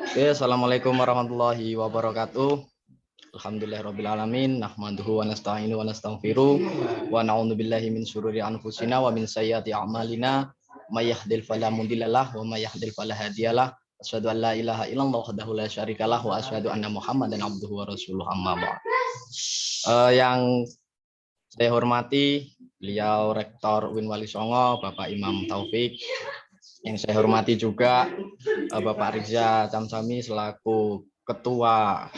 Oke, assalamualaikum warahmatullahi wabarakatuh. Alhamdulillahirabbil alamin, nahmaduhu wa nasta'inu wa nastaghfiruh wa na'udzubillahi min syururi anfusina wa min sayyiati a'malina. May yahdihil fala mudhillalah wa may yudhlil fala hadiyalah. Asyhadu an la ilaha illallah wahdahu la syarikalah wa asyhadu anna Muhammadan abduhu wa rasuluh amma ba'd. Yang saya hormati beliau Rektor UIN Wali Songo, Bapak Imam Taufik. Yang saya hormati juga Bapak Riza Camsami selaku Ketua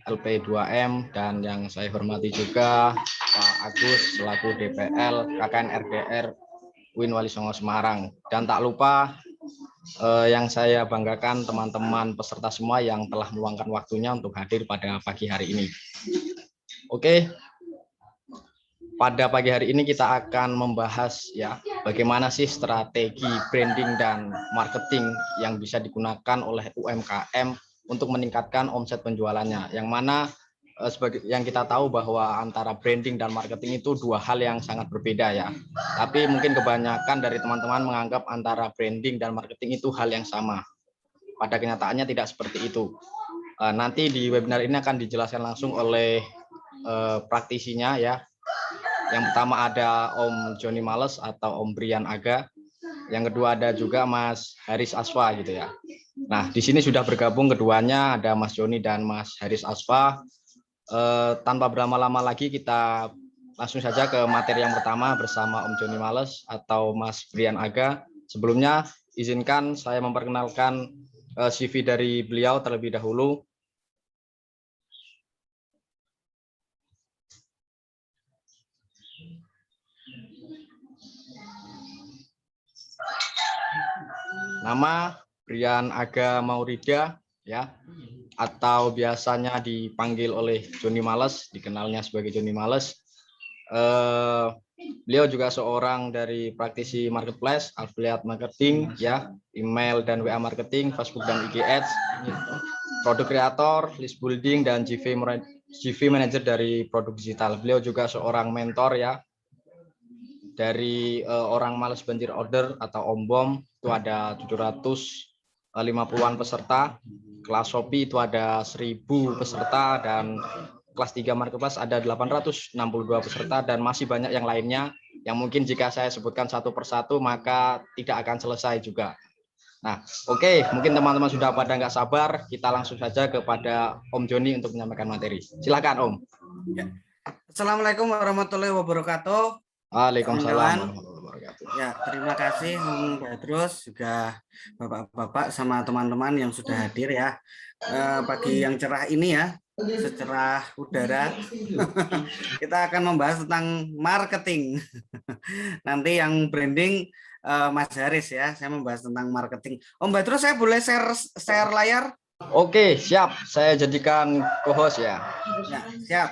LP2M, dan yang saya hormati juga Pak Agus selaku DPL KKN RDR UIN Wali Songo Semarang. Dan tak lupa yang saya banggakan teman-teman peserta semua yang telah meluangkan waktunya untuk hadir pada pagi hari ini. Oke. Pada pagi hari ini kita akan membahas ya bagaimana sih strategi branding dan marketing yang bisa digunakan oleh UMKM untuk meningkatkan omset penjualannya. Yang mana sebagai yang kita tahu bahwa antara branding dan marketing itu dua hal yang sangat berbeda ya. Tapi mungkin kebanyakan dari teman-teman menganggap antara branding dan marketing itu hal yang sama. Pada kenyataannya tidak seperti itu. Nanti di webinar ini akan dijelaskan langsung oleh praktisinya ya. Yang pertama ada Om Joni Males atau Om Brian Aga. Yang kedua ada juga Mas Haris Asfa gitu ya. Nah, di sini sudah bergabung keduanya, ada Mas Joni dan Mas Haris Asfa. Tanpa berlama-lama lagi kita langsung saja ke materi yang pertama bersama Om Joni Males atau Mas Brian Aga. Sebelumnya izinkan saya memperkenalkan CV dari beliau terlebih dahulu. Nama Brian Aga Maurida ya, atau biasanya dipanggil oleh Joni Males, dikenalnya sebagai Joni Males. Beliau juga seorang dari praktisi marketplace, affiliate marketing ya, email dan WA marketing, Facebook dan IG Ads, produk kreator, list building dan GV manager dari produk digital. Beliau juga seorang mentor ya, dari orang males banjir order atau Om-Bom itu ada 750-an peserta, kelas Shopee itu ada 1000 peserta, dan kelas 3 marketplace ada 862 peserta, dan masih banyak yang lainnya yang mungkin jika saya sebutkan satu persatu maka tidak akan selesai juga. Nah, oke, mungkin teman-teman sudah pada nggak sabar, kita langsung saja kepada Om Joni untuk menyampaikan materi. Silakan Om. Ya. Assalamualaikum warahmatullahi wabarakatuh. Waalaikumsalam. Ya, terima kasih Om Badrus, juga Bapak-bapak sama teman-teman yang sudah hadir ya. Pagi yang cerah ini ya, secerah udara. Kita akan membahas tentang marketing. Nanti yang branding Mas Haris ya, saya membahas tentang marketing. Om Badrus, saya boleh share layar? Oke, siap. Saya jadikan co-host ya. Ya, siap.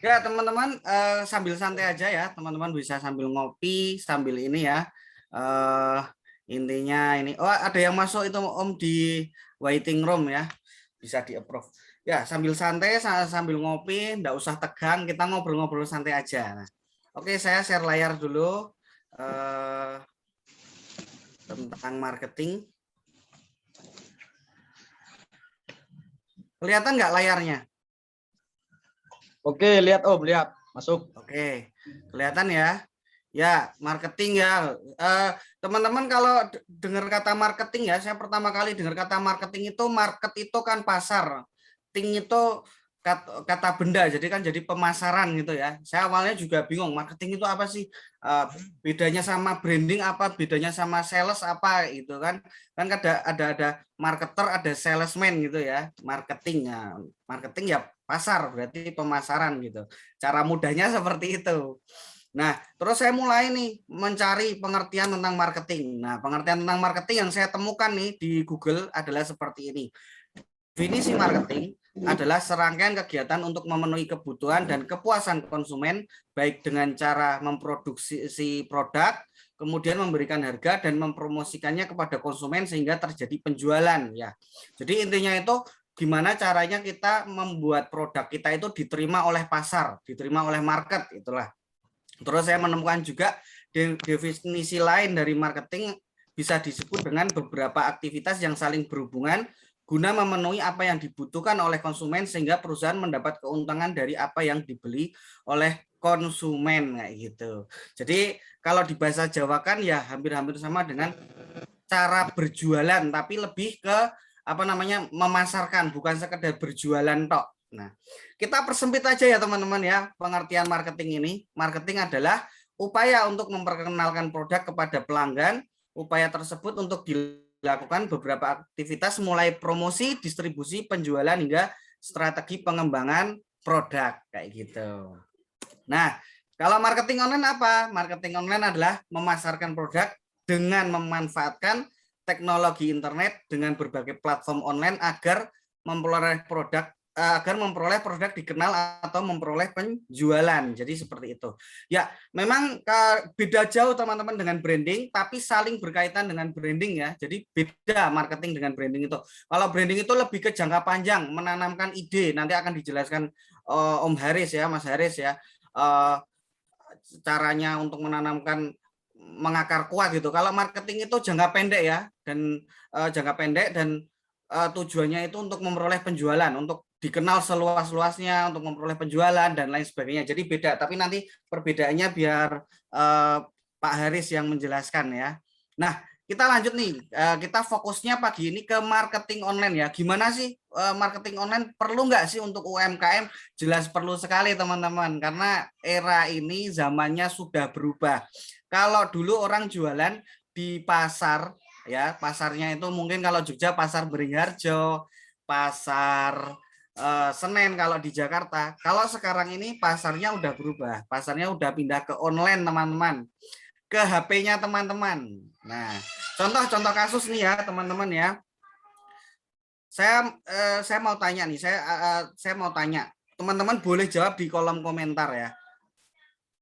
Ya teman-teman, sambil santai aja ya, teman-teman bisa sambil ngopi, sambil ini ya. Intinya ini, oh ada yang masuk itu Om di waiting room ya, bisa di approve. Ya sambil santai, sambil ngopi, enggak usah tegang, kita ngobrol-ngobrol santai aja. Nah, oke, saya share layar dulu tentang marketing. Kelihatan nggak layarnya? Oke, lihat Om, lihat. Masuk. Oke, kelihatan ya. Ya, marketing ya. Teman-teman kalau dengar kata marketing ya, saya pertama kali dengar kata marketing itu, market itu kan pasar. Ting itu kata benda, jadi kan jadi pemasaran gitu ya. Saya awalnya juga bingung, marketing itu apa sih? Bedanya sama branding apa? Bedanya sama sales apa gitu kan? Kan ada marketer, ada salesman gitu ya. Marketing ya. Marketing ya pasar, berarti pemasaran gitu. Cara mudahnya seperti itu. Nah, terus saya mulai nih mencari pengertian tentang marketing. Nah, pengertian tentang marketing yang saya temukan nih di Google adalah seperti ini. Definisi marketing adalah serangkaian kegiatan untuk memenuhi kebutuhan dan kepuasan konsumen, baik dengan cara memproduksi produk, kemudian memberikan harga dan mempromosikannya kepada konsumen sehingga terjadi penjualan ya. Jadi intinya itu gimana caranya kita membuat produk kita itu diterima oleh pasar, diterima oleh market, itulah. Terus saya menemukan juga definisi lain dari marketing bisa disebut dengan beberapa aktivitas yang saling berhubungan guna memenuhi apa yang dibutuhkan oleh konsumen sehingga perusahaan mendapat keuntungan dari apa yang dibeli oleh konsumen kayak gitu. Jadi kalau di bahasa Jawa kan ya hampir-hampir sama dengan cara berjualan, tapi lebih ke apa namanya memasarkan, bukan sekedar berjualan tok. Nah, kita persempit aja ya teman-teman ya pengertian marketing ini. Marketing adalah upaya untuk memperkenalkan produk kepada pelanggan. Upaya tersebut untuk dilakukan beberapa aktivitas mulai promosi, distribusi, penjualan hingga strategi pengembangan produk kayak gitu. Nah, kalau marketing online apa? Marketing online adalah memasarkan produk dengan memanfaatkan teknologi internet dengan berbagai platform online agar memperoleh produk dikenal atau memperoleh penjualan. Jadi seperti itu. Ya, memang beda jauh teman-teman dengan branding, tapi saling berkaitan dengan branding ya. Jadi beda marketing dengan branding itu. Kalau branding itu lebih ke jangka panjang, menanamkan ide. Nanti akan dijelaskan Om Haris ya, Mas Haris ya. Caranya untuk menanamkan mengakar kuat gitu. Kalau marketing itu jangka pendek ya, dan jangka pendek dan tujuannya itu untuk memperoleh penjualan, untuk dikenal seluas-luasnya, untuk memperoleh penjualan dan lain sebagainya. Jadi beda, tapi nanti perbedaannya biar Pak Haris yang menjelaskan ya. Nah, kita lanjut nih, kita fokusnya pagi ini ke marketing online ya. Gimana sih marketing online, perlu nggak sih untuk UMKM? Jelas perlu sekali teman-teman, karena era ini zamannya sudah berubah. Kalau dulu orang jualan di pasar, ya pasarnya itu mungkin kalau Jogja pasar Beringharjo, pasar Senen kalau di Jakarta. Kalau sekarang ini pasarnya udah berubah, pasarnya udah pindah ke online teman-teman, ke HP-nya teman-teman. Nah, contoh kasus nih ya teman-teman ya. Saya mau tanya nih, saya mau tanya. Teman-teman boleh jawab di kolom komentar ya.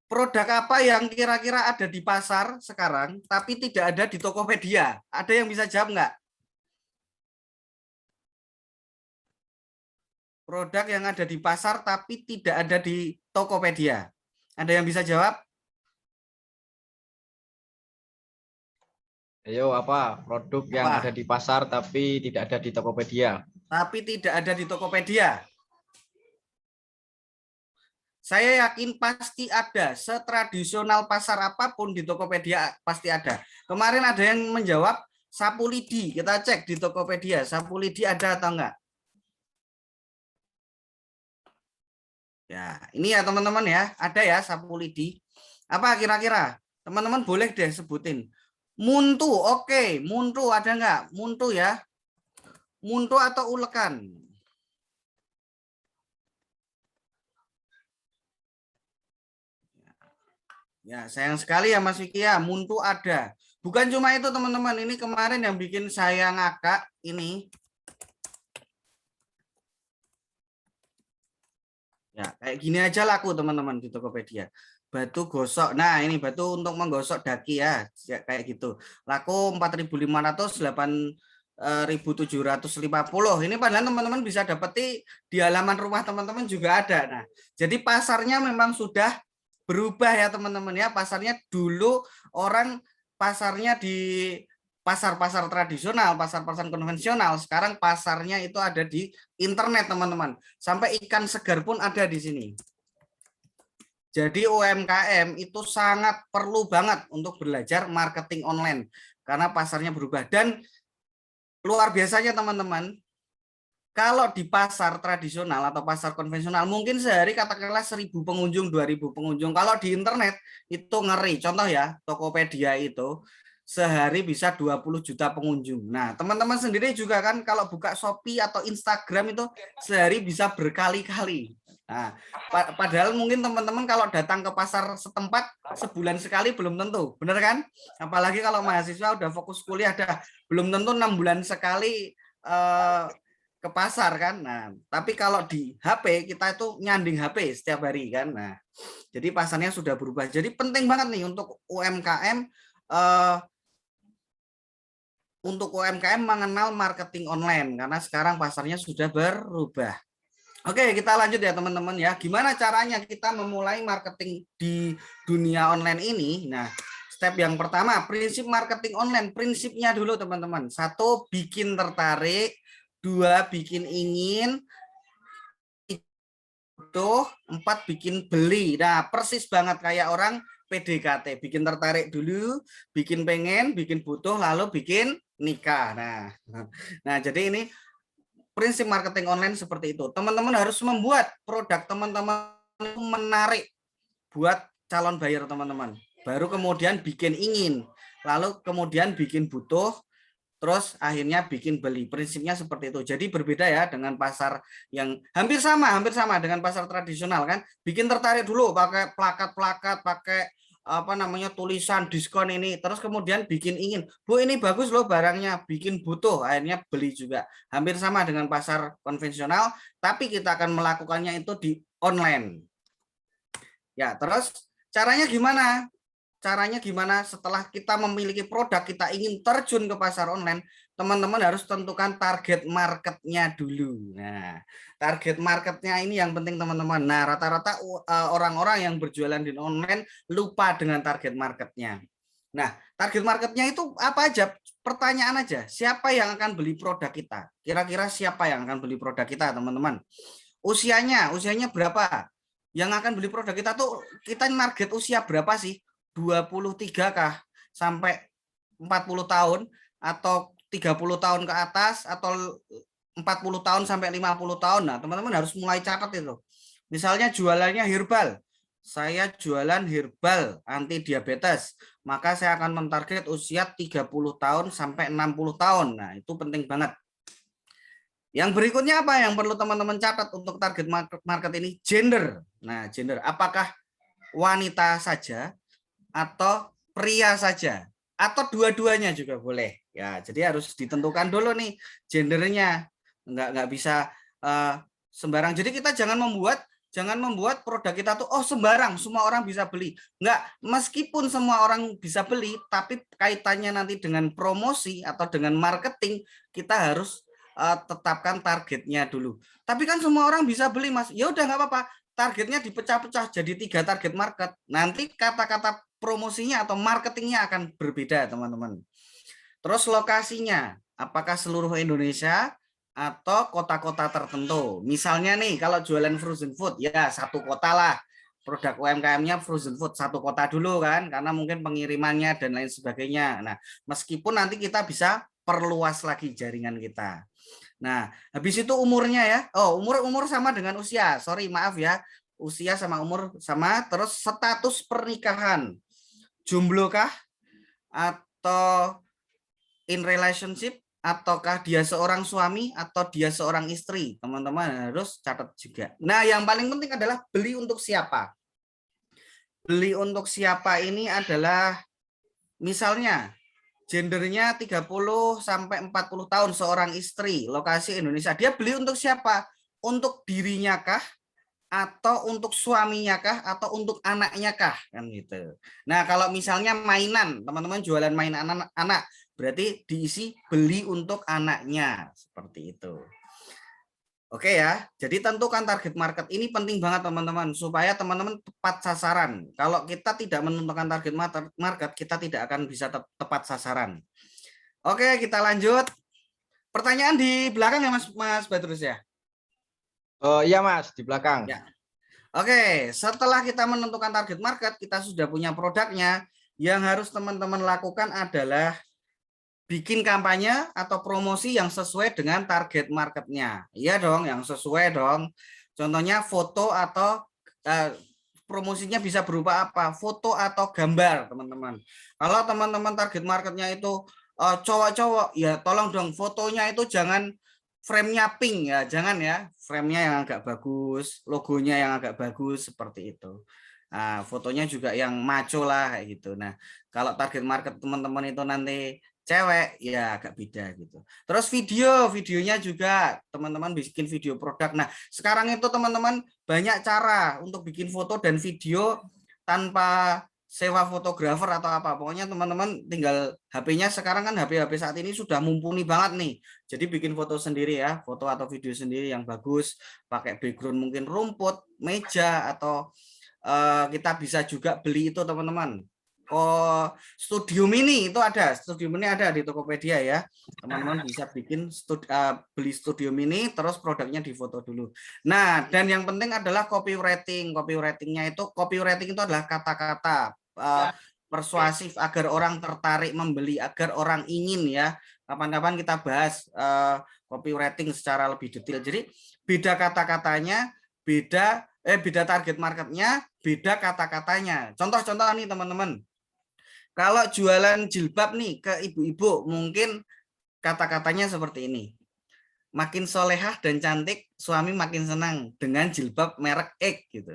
Produk apa yang kira-kira ada di pasar sekarang tapi tidak ada di Tokopedia? Ada yang bisa jawab nggak? Produk yang ada di pasar tapi tidak ada di Tokopedia. Ada yang bisa jawab? Ayo, apa produk yang ada Apa? di pasar tapi tidak ada di Tokopedia? Tapi tidak ada di Tokopedia. Saya yakin pasti ada. Setradisional pasar apapun di Tokopedia pasti ada. Kemarin ada yang menjawab sapu lidi. Kita cek di Tokopedia, sapu lidi ada atau enggak? Ya, ini ya teman-teman ya, ada ya sapu lidi. Apa kira-kira? Teman-teman boleh deh sebutin. Muntu, oke. Muntu ada enggak? Muntu ya. Muntu atau ulekan? Ya, sayang sekali ya Mas Vicky ya, Muntu ada. Bukan cuma itu teman-teman, ini kemarin yang bikin saya ngakak ini. Ya, kayak gini aja laku teman-teman di Tokopedia. Batu gosok. Nah, ini batu untuk menggosok daki ya, kayak gitu. Laku 4.500, 8.750. Ini padahal teman-teman bisa dapeti di halaman rumah teman-teman juga ada. Nah, jadi pasarnya memang sudah berubah ya teman-teman ya. Pasarnya dulu orang pasarnya di pasar-pasar tradisional, pasar-pasar konvensional. Sekarang pasarnya itu ada di internet teman-teman. Sampai ikan segar pun ada di sini. Jadi UMKM itu sangat perlu banget untuk belajar marketing online karena pasarnya berubah. Dan luar biasanya teman-teman, kalau di pasar tradisional atau pasar konvensional mungkin sehari katakanlah 1.000 pengunjung, 2.000 pengunjung. Kalau di internet itu ngeri. Contoh ya, Tokopedia itu sehari bisa 20 juta pengunjung. Nah, teman-teman sendiri juga kan kalau buka Shopee atau Instagram itu sehari bisa berkali-kali. Nah, padahal mungkin teman-teman kalau datang ke pasar setempat sebulan sekali belum tentu, benar kan? Apalagi kalau mahasiswa udah fokus kuliah, belum tentu 6 bulan sekali ke pasar kan. Nah, tapi kalau di HP kita itu nyanding HP setiap hari kan. Nah, jadi pasarnya sudah berubah. Jadi penting banget nih untuk UMKM mengenal marketing online karena sekarang pasarnya sudah berubah. Oke, kita lanjut ya teman-teman ya. Gimana caranya kita memulai marketing di dunia online ini? Nah, step yang pertama, prinsip marketing online. Prinsipnya dulu teman-teman. Satu, bikin tertarik. 2 bikin ingin, butuh, 4 bikin beli. Nah, persis banget kayak orang PDKT, bikin tertarik dulu, bikin pengen, bikin butuh, lalu bikin nikah. Nah, jadi ini prinsip marketing online seperti itu. Teman-teman harus membuat produk teman-teman menarik buat calon buyer teman-teman. Baru kemudian bikin ingin, lalu kemudian bikin butuh, terus akhirnya bikin beli. Prinsipnya seperti itu. Jadi berbeda ya dengan pasar yang hampir sama dengan pasar tradisional kan. Bikin tertarik dulu pakai plakat-plakat, pakai apa namanya tulisan diskon ini, terus kemudian bikin ingin, Bu ini bagus loh barangnya, bikin butuh, akhirnya beli juga. Hampir sama dengan pasar konvensional, tapi kita akan melakukannya itu di online. Ya, terus caranya gimana? Caranya gimana setelah kita memiliki produk, kita ingin terjun ke pasar online, teman-teman harus tentukan target marketnya dulu. Nah, target marketnya ini yang penting teman-teman. Nah, rata-rata orang-orang yang berjualan di online lupa dengan target marketnya. Nah, target marketnya itu apa aja? Pertanyaan aja, siapa yang akan beli produk kita? Kira-kira siapa yang akan beli produk kita, teman-teman? Usianya berapa? Yang akan beli produk kita tuh, kita target usia berapa sih? 23 kah sampai 40 tahun atau 30 tahun ke atas atau 40 tahun sampai 50 tahun. Nah, teman-teman harus mulai catat itu. Misalnya jualannya herbal. Saya jualan herbal anti diabetes, maka saya akan mentarget usia 30 tahun sampai 60 tahun. Nah, itu penting banget. Yang berikutnya apa yang perlu teman-teman catat untuk target market ini? Gender. Nah, gender. Apakah wanita saja atau pria saja atau dua-duanya juga boleh ya. Jadi harus ditentukan dulu nih gendernya, nggak bisa sembarang. Jadi kita jangan membuat produk kita tuh sembarang semua orang bisa beli. Nggak, meskipun semua orang bisa beli, tapi kaitannya nanti dengan promosi atau dengan marketing, kita harus tetapkan targetnya dulu. Tapi kan semua orang bisa beli, Mas. Ya udah nggak apa-apa, targetnya dipecah-pecah jadi 3 target market. Nanti kata-kata promosinya atau marketingnya akan berbeda, teman-teman. Terus lokasinya, apakah seluruh Indonesia atau kota-kota tertentu? Misalnya nih, kalau jualan frozen food, ya satu kota lah. Produk UMKM-nya frozen food, satu kota dulu kan, karena mungkin pengirimannya dan lain sebagainya. Nah, meskipun nanti kita bisa perluas lagi jaringan kita. Nah, habis itu umurnya ya. Umur sama dengan usia. Sorry, maaf ya. Usia sama umur sama, terus status pernikahan. Jomblo kah? Atau in relationship? Ataukah dia seorang suami atau dia seorang istri? Teman-teman harus catat juga. Nah, yang paling penting adalah beli untuk siapa? Beli untuk siapa ini adalah misalnya gendernya 30 sampai 40 tahun, seorang istri, lokasi Indonesia. Dia beli untuk siapa? Untuk dirinya kah? Atau untuk suaminya kah, atau untuk anaknya kah, kan gitu. Nah, kalau misalnya mainan, teman-teman jualan mainan anak, berarti diisi beli untuk anaknya, seperti itu. Oke ya, jadi tentukan target market ini penting banget teman-teman, supaya teman-teman tepat sasaran. Kalau kita tidak menentukan target market, kita tidak akan bisa tepat sasaran. Oke, kita lanjut. Pertanyaan di belakang ya Mas Badrus ya? Oh iya Mas, di belakang. Ya. Oke, setelah kita menentukan target market, kita sudah punya produknya. Yang harus teman-teman lakukan adalah bikin kampanye atau promosi yang sesuai dengan target marketnya. Iya dong, yang sesuai dong. Contohnya foto atau promosinya bisa berupa apa? Foto atau gambar, teman-teman. Kalau teman-teman target marketnya itu cowok-cowok, ya tolong dong fotonya itu jangan frame-nya pink ya, jangan ya, frame-nya yang agak bagus, logonya yang agak bagus seperti itu. Nah, fotonya juga yang maco lah kayak gitu. Nah, kalau target market teman-teman itu nanti cewek ya agak beda gitu. Terus videonya juga teman-teman bikin video produk. Nah, sekarang itu teman-teman banyak cara untuk bikin foto dan video tanpa sewa fotografer atau apa. Pokoknya teman-teman tinggal HP-nya sekarang kan HP saat ini sudah mumpuni banget nih. Jadi bikin foto sendiri ya, foto atau video sendiri yang bagus, pakai background mungkin rumput, meja atau kita bisa juga beli itu teman-teman. Studio Mini itu ada, Studio Mini ada di Tokopedia ya. Teman-teman bisa bikin beli Studio Mini terus produknya difoto dulu. Nah, dan yang penting adalah copywriting. Copywritingnya itu adalah kata-kata persuasif agar orang tertarik membeli, agar orang ingin ya. Kapan-kapan kita bahas copywriting secara lebih detail. Jadi beda kata-katanya, beda target marketnya, beda kata-katanya. Contoh-contoh nih teman-teman. Kalau jualan jilbab nih ke ibu-ibu, mungkin kata-katanya seperti ini. Makin solehah dan cantik, suami makin senang dengan jilbab merek X gitu.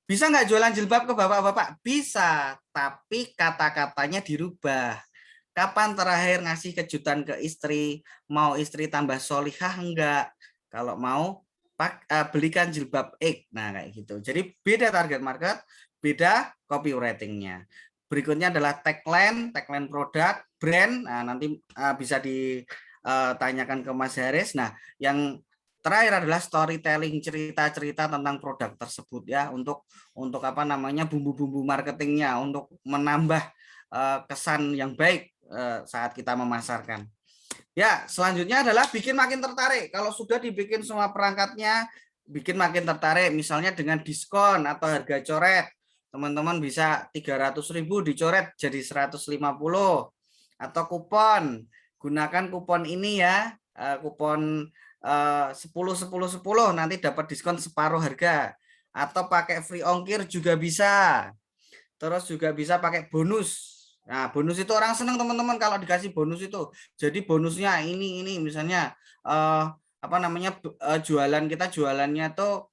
Bisa nggak jualan jilbab ke bapak-bapak? Bisa, tapi kata-katanya dirubah. Kapan terakhir ngasih kejutan ke istri? Mau istri tambah solihah enggak? Kalau mau, belikan jilbab X. Nah, kayak gitu. Jadi beda target market, beda copywriting-nya. Berikutnya adalah tagline produk, brand. Nah, nanti bisa ditanyakan ke Mas Haris. Nah, yang terakhir adalah storytelling, cerita-cerita tentang produk tersebut ya, untuk apa namanya bumbu-bumbu marketingnya, untuk menambah kesan yang baik saat kita memasarkan. Ya, selanjutnya adalah bikin makin tertarik. Kalau sudah dibikin semua perangkatnya, bikin makin tertarik, misalnya dengan diskon atau harga coret. Teman-teman bisa 300.000 dicoret jadi 150, atau kupon. Gunakan kupon ini ya, kupon 10 nanti dapat diskon separuh harga, atau pakai free ongkir juga bisa. Terus juga bisa pakai bonus. Nah, bonus itu orang senang teman-teman kalau dikasih bonus itu. Jadi bonusnya ini misalnya apa namanya jualannya tuh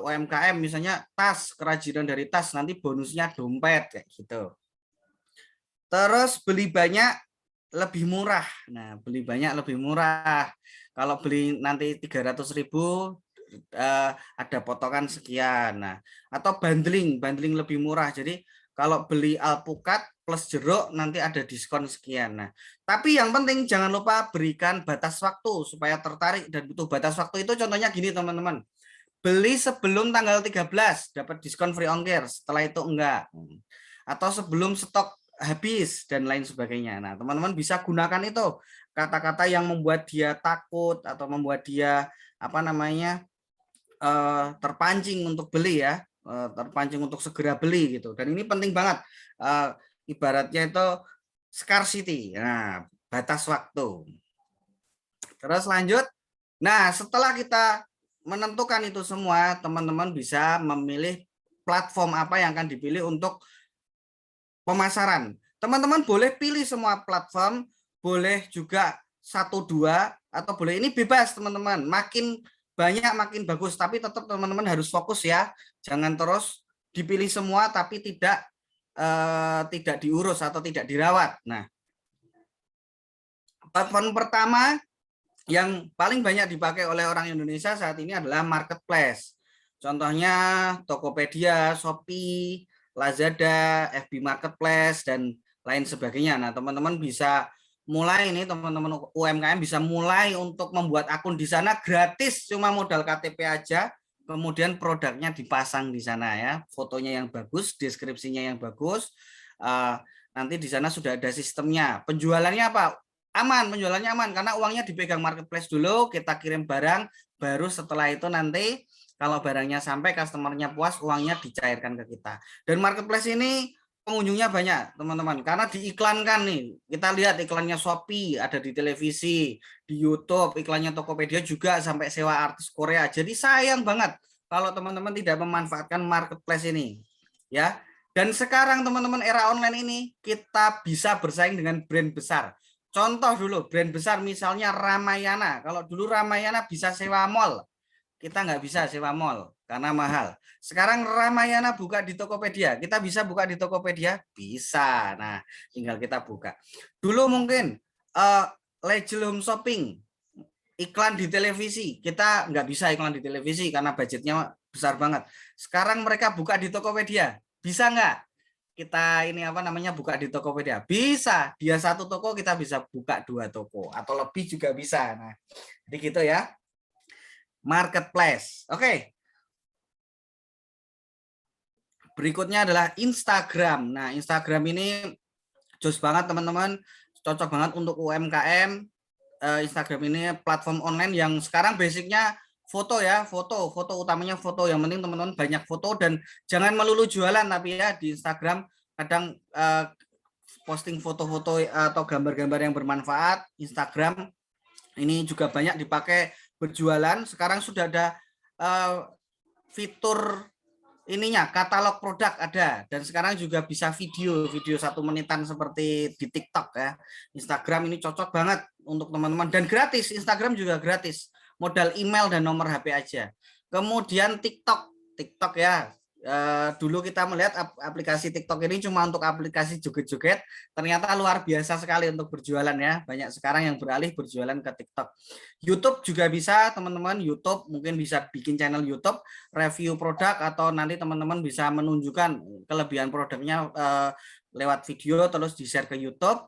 UMKM, misalnya tas, kerajinan dari tas, nanti bonusnya dompet kayak gitu. Terus beli banyak lebih murah. Nah, beli banyak lebih murah. Kalau beli nanti 300.000 ada potongan sekian. Nah, atau bundling lebih murah. Jadi kalau beli alpukat plus jeruk nanti ada diskon sekian. Nah, tapi yang penting jangan lupa berikan batas waktu supaya tertarik, dan butuh batas waktu itu contohnya gini teman-teman. Beli sebelum tanggal 13 dapat diskon free ongkir, setelah itu enggak. Atau sebelum stok habis dan lain sebagainya. Nah, teman-teman bisa gunakan itu kata-kata yang membuat dia takut atau membuat dia apa namanya terpancing untuk beli ya, terpancing untuk segera beli gitu. Dan ini penting banget, ibaratnya itu scarcity, nah batas waktu. Terus lanjut, nah setelah kita menentukan itu semua, teman-teman bisa memilih platform apa yang akan dipilih untuk pemasaran. Teman-teman boleh pilih semua platform, boleh juga 1-2, atau boleh ini bebas teman-teman. Makin banyak makin bagus, tapi tetap teman-teman harus fokus ya. Jangan terus dipilih semua tapi tidak diurus atau tidak dirawat. Nah, platform pertama yang paling banyak dipakai oleh orang Indonesia saat ini adalah marketplace. Contohnya Tokopedia, Shopee, Lazada, FB Marketplace, dan lain sebagainya. Nah, teman-teman bisa mulai ini, teman-teman UMKM bisa mulai untuk membuat akun di sana gratis, cuma modal KTP aja, kemudian produknya dipasang di sana ya, fotonya yang bagus, deskripsinya yang bagus. Nanti di sana sudah ada sistemnya. Penjualannya apa? Aman, penjualannya aman karena uangnya dipegang marketplace dulu, kita kirim barang, baru setelah itu nanti kalau barangnya sampai, customernya puas, uangnya dicairkan ke kita. Dan marketplace ini pengunjungnya banyak teman-teman, karena diiklankan nih. Kita lihat iklannya Shopee ada di televisi, di YouTube, iklannya Tokopedia juga sampai sewa artis Korea. Jadi sayang banget kalau teman-teman tidak memanfaatkan marketplace ini ya. Dan sekarang teman-teman era online ini kita bisa bersaing dengan brand besar. Contoh dulu brand besar misalnya Ramayana. Kalau dulu Ramayana bisa sewa mall, kita nggak bisa sewa mall karena mahal. Sekarang Ramayana buka di Tokopedia, kita bisa buka di Tokopedia? Bisa. Nah, tinggal kita buka. Dulu mungkin Legend Home Shopping, iklan di televisi, kita nggak bisa iklan di televisi karena budgetnya besar banget. Sekarang mereka buka di Tokopedia, bisa nggak? Kita ini apa namanya buka di Tokopedia? Bisa. Dia 1 toko, kita bisa buka 2 toko atau lebih juga bisa. Nah, jadi gitu ya. Marketplace. Oke. Berikutnya adalah Instagram. Nah, Instagram ini jos banget teman-teman, cocok banget untuk UMKM. Instagram ini platform online yang sekarang basicnya foto ya, foto utamanya foto. Yang penting teman-teman banyak foto dan jangan melulu jualan, tapi ya di Instagram kadang posting foto-foto atau gambar-gambar yang bermanfaat. Instagram ini juga banyak dipakai berjualan. Sekarang sudah ada fitur ininya, katalog produk ada, dan sekarang juga bisa video 1 menitan seperti di TikTok ya. Instagram ini cocok banget untuk teman-teman dan gratis. Instagram juga gratis, modal email dan nomor HP aja. Kemudian TikTok ya, dulu kita melihat aplikasi TikTok ini cuma untuk aplikasi joget-joget, ternyata luar biasa sekali untuk berjualan ya. Banyak sekarang yang beralih berjualan ke TikTok. YouTube juga bisa teman-teman, YouTube mungkin bisa bikin channel YouTube, review produk, atau nanti teman-teman bisa menunjukkan kelebihan produknya lewat video terus di-share ke YouTube.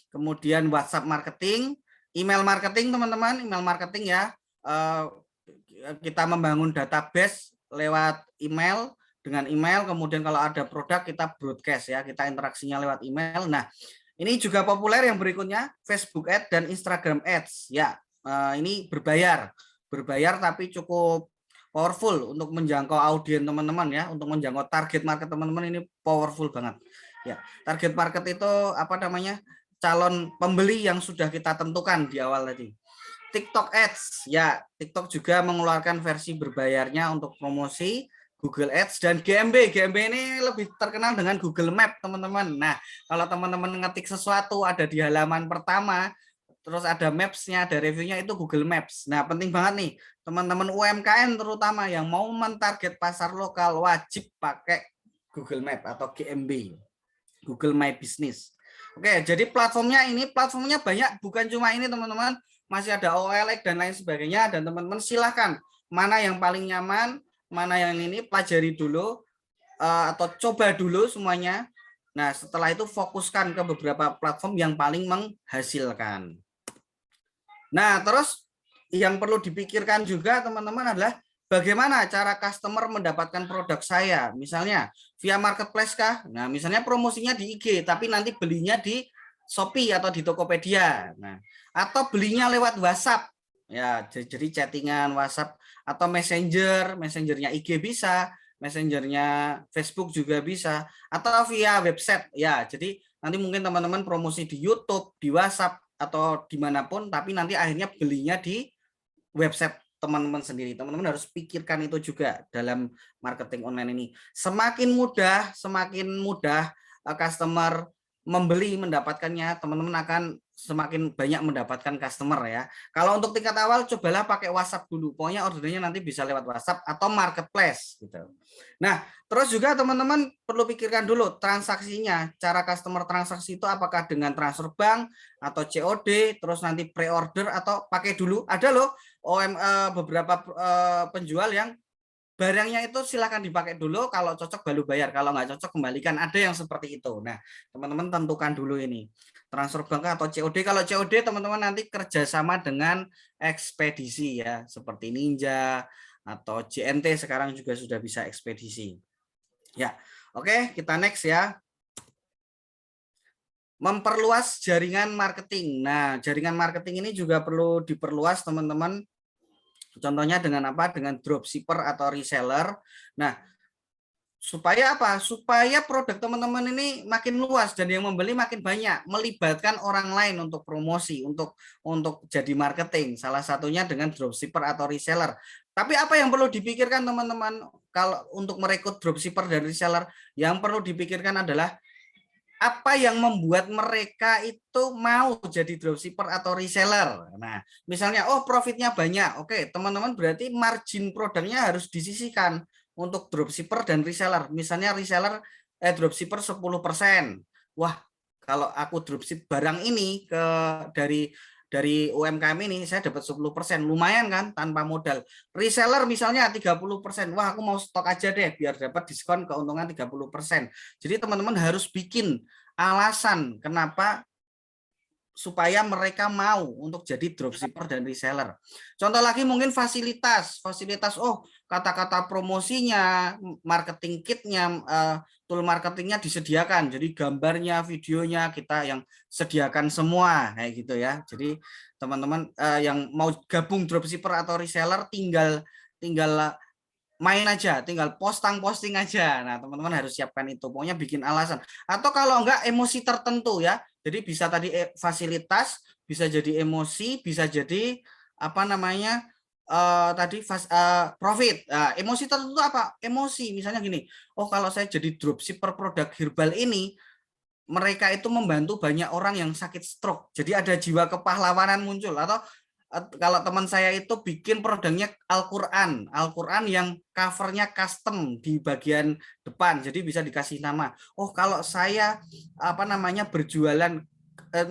Kemudian WhatsApp marketing, email marketing teman-teman, email marketing ya, kita membangun database lewat email. Dengan email, kemudian kalau ada produk kita broadcast ya, kita interaksinya lewat email. Nah, ini juga populer yang berikutnya, Facebook Ads dan Instagram Ads ya. Ini berbayar tapi cukup powerful untuk menjangkau audiens teman-teman ya, untuk menjangkau target market teman-teman, ini powerful banget ya. Target market itu apa namanya, calon pembeli yang sudah kita tentukan di awal tadi. TikTok Ads ya, TikTok juga mengeluarkan versi berbayarnya untuk promosi. Google Ads dan GMB. GMB ini lebih terkenal dengan Google Map, teman-teman. Nah, kalau teman-teman ngetik sesuatu ada di halaman pertama, terus ada maps-nya, ada reviewnya, itu Google Maps. Nah, penting banget nih, teman-teman UMKM terutama yang mau mentarget pasar lokal, wajib pakai Google Map atau GMB, Google My Business. Oke, jadi platformnya banyak, bukan cuma ini teman-teman, masih ada OLX dan lain sebagainya, dan teman-teman silahkan mana yang paling nyaman, mana yang ini pelajari dulu atau coba dulu semuanya. Nah, setelah itu fokuskan ke beberapa platform yang paling menghasilkan. Nah, terus yang perlu dipikirkan juga teman-teman adalah bagaimana cara customer mendapatkan produk saya. Misalnya via marketplace kah? Nah, misalnya promosinya di IG tapi nanti belinya di Shopee atau di Tokopedia. Nah, atau belinya lewat WhatsApp. Ya, jadi chattingan WhatsApp atau messengernya IG bisa, messengernya Facebook juga bisa, atau via website. Ya, jadi nanti mungkin teman-teman promosi di YouTube, di WhatsApp, atau dimanapun, tapi nanti akhirnya belinya di website teman-teman sendiri. Teman-teman harus pikirkan itu juga dalam marketing online ini. Semakin mudah customer membeli, mendapatkannya, teman-teman akan semakin banyak mendapatkan customer ya. Kalau untuk tingkat awal cobalah pakai WhatsApp dulu. Pokoknya ordernya nanti bisa lewat WhatsApp atau marketplace gitu. Nah, terus juga teman-teman perlu pikirkan dulu transaksinya. Cara customer transaksi itu apakah dengan transfer bank atau COD, terus nanti pre-order atau pakai dulu. Ada loh beberapa penjual yang barangnya itu silakan dipakai dulu, kalau cocok baru bayar, kalau nggak cocok kembalikan, ada yang seperti itu. Nah, teman-teman tentukan dulu ini transfer bank atau COD. Kalau COD teman-teman nanti kerjasama dengan ekspedisi ya, seperti Ninja atau JNT sekarang juga sudah bisa ekspedisi. Ya, oke, kita next ya. Memperluas jaringan marketing. Nah, jaringan marketing ini juga perlu diperluas teman-teman. Contohnya dengan apa? Dengan dropshipper atau reseller. Nah, supaya apa? Supaya produk teman-teman ini makin luas dan yang membeli makin banyak, melibatkan orang lain untuk promosi, untuk jadi marketing. Salah satunya dengan dropshipper atau reseller. Tapi apa yang perlu dipikirkan teman-teman kalau untuk merekrut dropshipper dan reseller? Yang perlu dipikirkan adalah apa yang membuat mereka itu mau jadi dropshipper atau reseller. Nah, misalnya profitnya banyak. Oke, teman-teman berarti margin produknya harus disisihkan untuk dropshipper dan reseller. Misalnya reseller dropshipper 10%. Wah, kalau aku dropship barang ini dari UMKM ini saya dapat 10%, lumayan kan tanpa modal. Reseller misalnya 30%. Wah, aku mau stok aja deh biar dapat diskon keuntungan 30%. Jadi teman-teman harus bikin alasan kenapa supaya mereka mau untuk jadi dropshipper dan reseller. Contoh lagi mungkin fasilitas, oh kata-kata promosinya, marketing kitnya, tool marketingnya disediakan. Jadi gambarnya, videonya kita yang sediakan semua kayak gitu ya. Jadi teman-teman yang mau gabung dropshipper atau reseller tinggal main aja, tinggal posting aja. Nah, teman-teman harus siapkan itu. Pokoknya bikin alasan. Atau kalau enggak emosi tertentu ya. Jadi bisa tadi fasilitas, bisa jadi emosi, bisa jadi apa namanya? Tadi profit. Nah, emosi tertentu apa? Emosi misalnya gini. Oh, kalau saya jadi dropshipper produk herbal ini, mereka itu membantu banyak orang yang sakit stroke. Jadi ada jiwa kepahlawanan muncul. Atau kalau teman saya itu bikin produknya Al-Quran yang covernya custom di bagian depan, jadi bisa dikasih nama. Oh, kalau saya apa namanya berjualan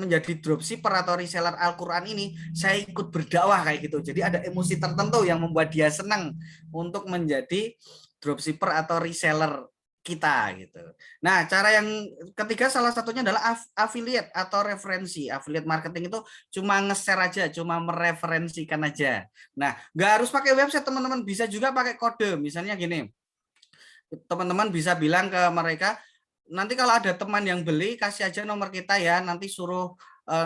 menjadi dropshipper atau reseller Al-Quran ini, saya ikut berdakwah kayak gitu. Jadi ada emosi tertentu yang membuat dia senang untuk menjadi dropshipper atau reseller kita gitu. Nah, cara yang ketiga salah satunya adalah affiliate atau referensi. Affiliate marketing itu cuma nge-share aja, cuma mereferensikan aja. Nah, nggak harus pakai website teman-teman, bisa juga pakai kode. Misalnya gini, teman-teman bisa bilang ke mereka, nanti kalau ada teman yang beli kasih aja nomor kita ya, nanti suruh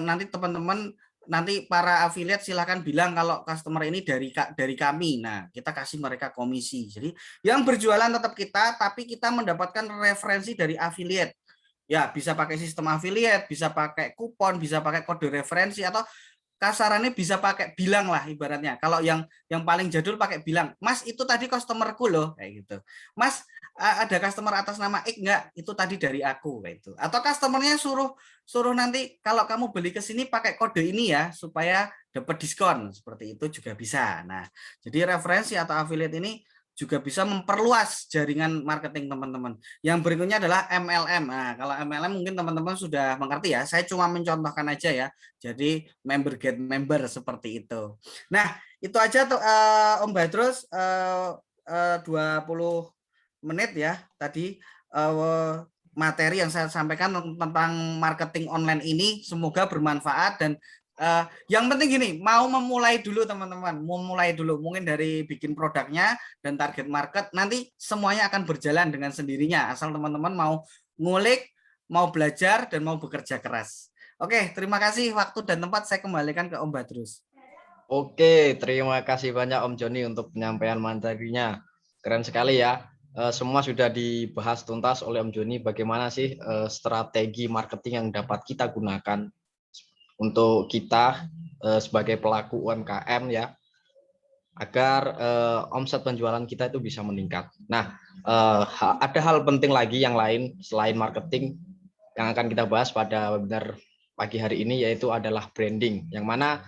nanti teman-teman nanti para affiliate silahkan bilang kalau customer ini dari kami. Nah, kita kasih mereka komisi. Jadi yang berjualan tetap kita, tapi kita mendapatkan referensi dari affiliate. Ya, bisa pakai sistem affiliate, bisa pakai kupon, bisa pakai kode referensi, atau kasarannya bisa pakai bilang lah ibaratnya. Kalau yang paling jadul pakai bilang, Mas itu tadi customerku loh kayak gitu. Mas ada customer atas nama X enggak? Itu tadi dari aku kayak itu. Atau customernya suruh nanti kalau kamu beli ke sini pakai kode ini ya supaya dapat diskon, seperti itu juga bisa. Nah, jadi referensi atau affiliate ini juga bisa memperluas jaringan marketing teman-teman. Yang berikutnya adalah MLM. Nah, kalau MLM mungkin teman-teman sudah mengerti ya. Saya cuma mencontohkan aja ya. Jadi member get member seperti itu. Nah, itu aja tuh Om Badrus 20 menit ya tadi materi yang saya sampaikan tentang marketing online ini, semoga bermanfaat. Dan yang penting gini, mau memulai dulu teman-teman, memulai dulu mungkin dari bikin produknya dan target market, nanti semuanya akan berjalan dengan sendirinya asal teman-teman mau ngulik, mau belajar, dan mau bekerja keras. Oke, terima kasih waktu dan tempat saya kembalikan ke Om Badrus. Oke, terima kasih banyak Om Joni untuk penyampaian materinya. Keren sekali ya. Semua sudah dibahas tuntas oleh Om Joni bagaimana sih strategi marketing yang dapat kita gunakan untuk kita sebagai pelaku UMKM ya, agar omset penjualan kita itu bisa meningkat. Nah, ada hal penting lagi yang lain selain marketing yang akan kita bahas pada webinar pagi hari ini, yaitu adalah branding, yang mana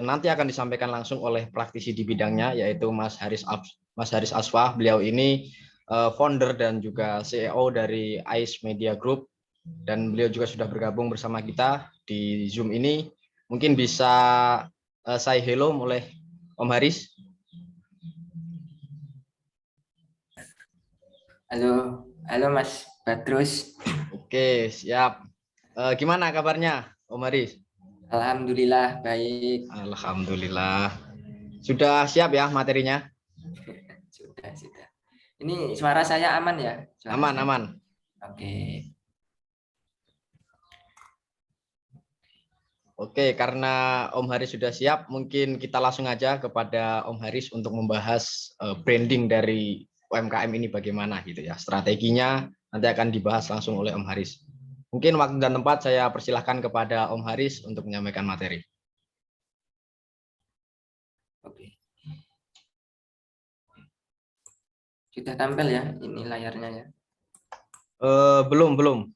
nanti akan disampaikan langsung oleh praktisi di bidangnya, yaitu Mas Haris Aswah. Beliau ini founder dan juga CEO dari Ice Media Group, dan beliau juga sudah bergabung bersama kita di Zoom ini. Mungkin bisa say hello oleh Om Haris. Halo, halo Mas Badrus. Oke, siap. Gimana kabarnya, Om Haris? Alhamdulillah baik. Alhamdulillah. Sudah siap ya materinya? Sudah. Ini suara saya aman ya? Aman. Oke. Oke, karena Om Haris sudah siap, mungkin kita langsung aja kepada Om Haris untuk membahas branding dari UMKM ini bagaimana gitu ya. Strateginya nanti akan dibahas langsung oleh Om Haris. Mungkin waktu dan tempat saya persilahkan kepada Om Haris untuk menyampaikan materi. Oke. Sudah tampil ya ini layarnya ya? Belum. Belum.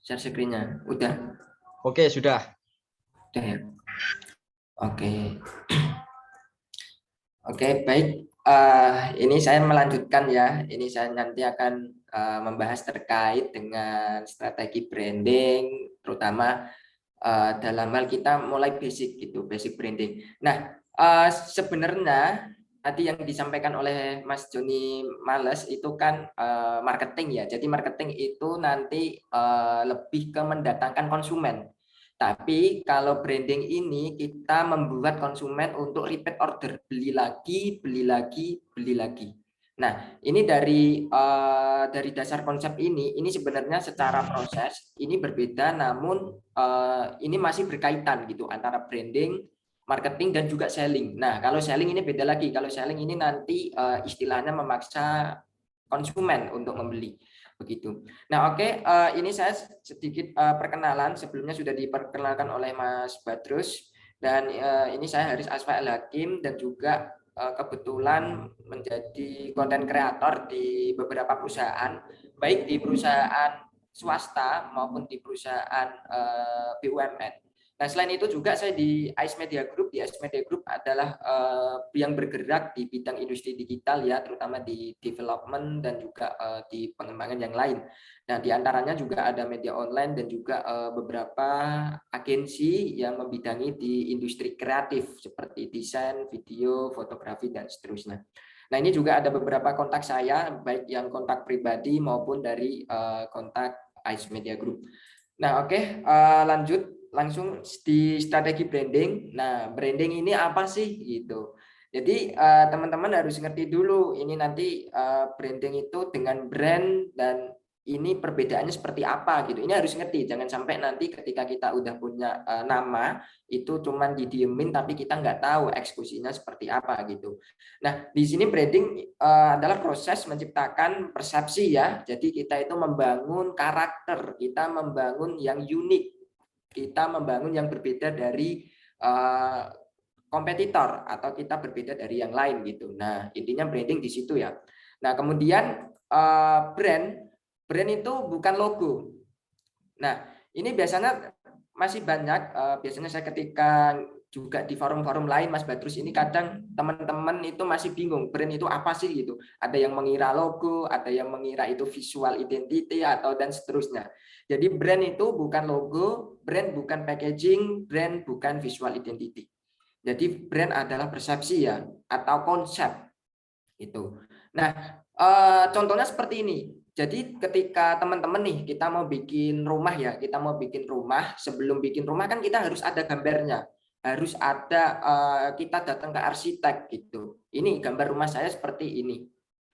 Share screen-nya udah. Oke, sudah. Udah ya. Oke. Oke, baik. Ini saya melanjutkan ya. Ini saya nanti akan membahas terkait dengan strategi branding, terutama dalam hal kita mulai basic gitu, basic branding. Nah, sebenarnya tadi yang disampaikan oleh Mas Joni Males itu kan marketing ya. Jadi marketing itu nanti lebih ke mendatangkan konsumen. Tapi kalau branding ini kita membuat konsumen untuk repeat order, beli lagi, beli lagi, beli lagi. Nah, ini dari dasar konsep ini sebenarnya secara proses ini berbeda, namun ini masih berkaitan gitu antara branding, marketing dan juga selling. Nah, kalau selling ini beda lagi. Kalau selling ini nanti istilahnya memaksa konsumen untuk membeli begitu. Nah, oke, ini saya sedikit perkenalan. Sebelumnya sudah diperkenalkan oleh Mas Badrus dan ini saya Haris Asfa El Hakim dan juga kebetulan menjadi konten kreator di beberapa perusahaan, baik di perusahaan swasta maupun di perusahaan BUMN. Nah, selain itu juga saya di Ice Media Group. Di Ice Media Group adalah yang bergerak di bidang industri digital ya, terutama di development dan juga di pengembangan yang lain. Nah, di antaranya juga ada media online dan juga beberapa agensi yang membidangi di industri kreatif seperti desain, video, fotografi dan seterusnya. Nah, ini juga ada beberapa kontak saya, baik yang kontak pribadi maupun dari kontak Ice Media Group. Nah, oke, lanjut langsung di strategi branding. Nah, branding ini apa sih gitu. Jadi teman-teman harus ngerti dulu ini nanti branding itu dengan brand dan ini perbedaannya seperti apa gitu. Ini harus ngerti, jangan sampai nanti ketika kita udah punya nama itu cuman didiemin tapi kita nggak tahu eksekusinya seperti apa gitu. Nah, di sini branding adalah proses menciptakan persepsi ya. Jadi kita itu membangun karakter, kita membangun yang unik, kita membangun yang berbeda dari kompetitor atau kita berbeda dari yang lain gitu. Nah, intinya branding di situ ya. Nah, kemudian brand itu bukan logo. Nah, ini biasanya masih banyak, biasanya saya ketika juga di forum-forum lain, Mas Badrus, ini kadang teman-teman itu masih bingung, brand itu apa sih gitu. Ada yang mengira logo, ada yang mengira itu visual identity, atau dan seterusnya. Jadi brand itu bukan logo, brand bukan packaging, brand bukan visual identity. Jadi brand adalah persepsi ya, atau konsep. Itu. Nah, contohnya seperti ini. Jadi ketika teman-teman nih kita mau bikin rumah ya, kita mau bikin rumah, sebelum bikin rumah kan kita harus ada gambarnya, harus ada kita datang ke arsitek gitu. Ini gambar rumah saya seperti ini.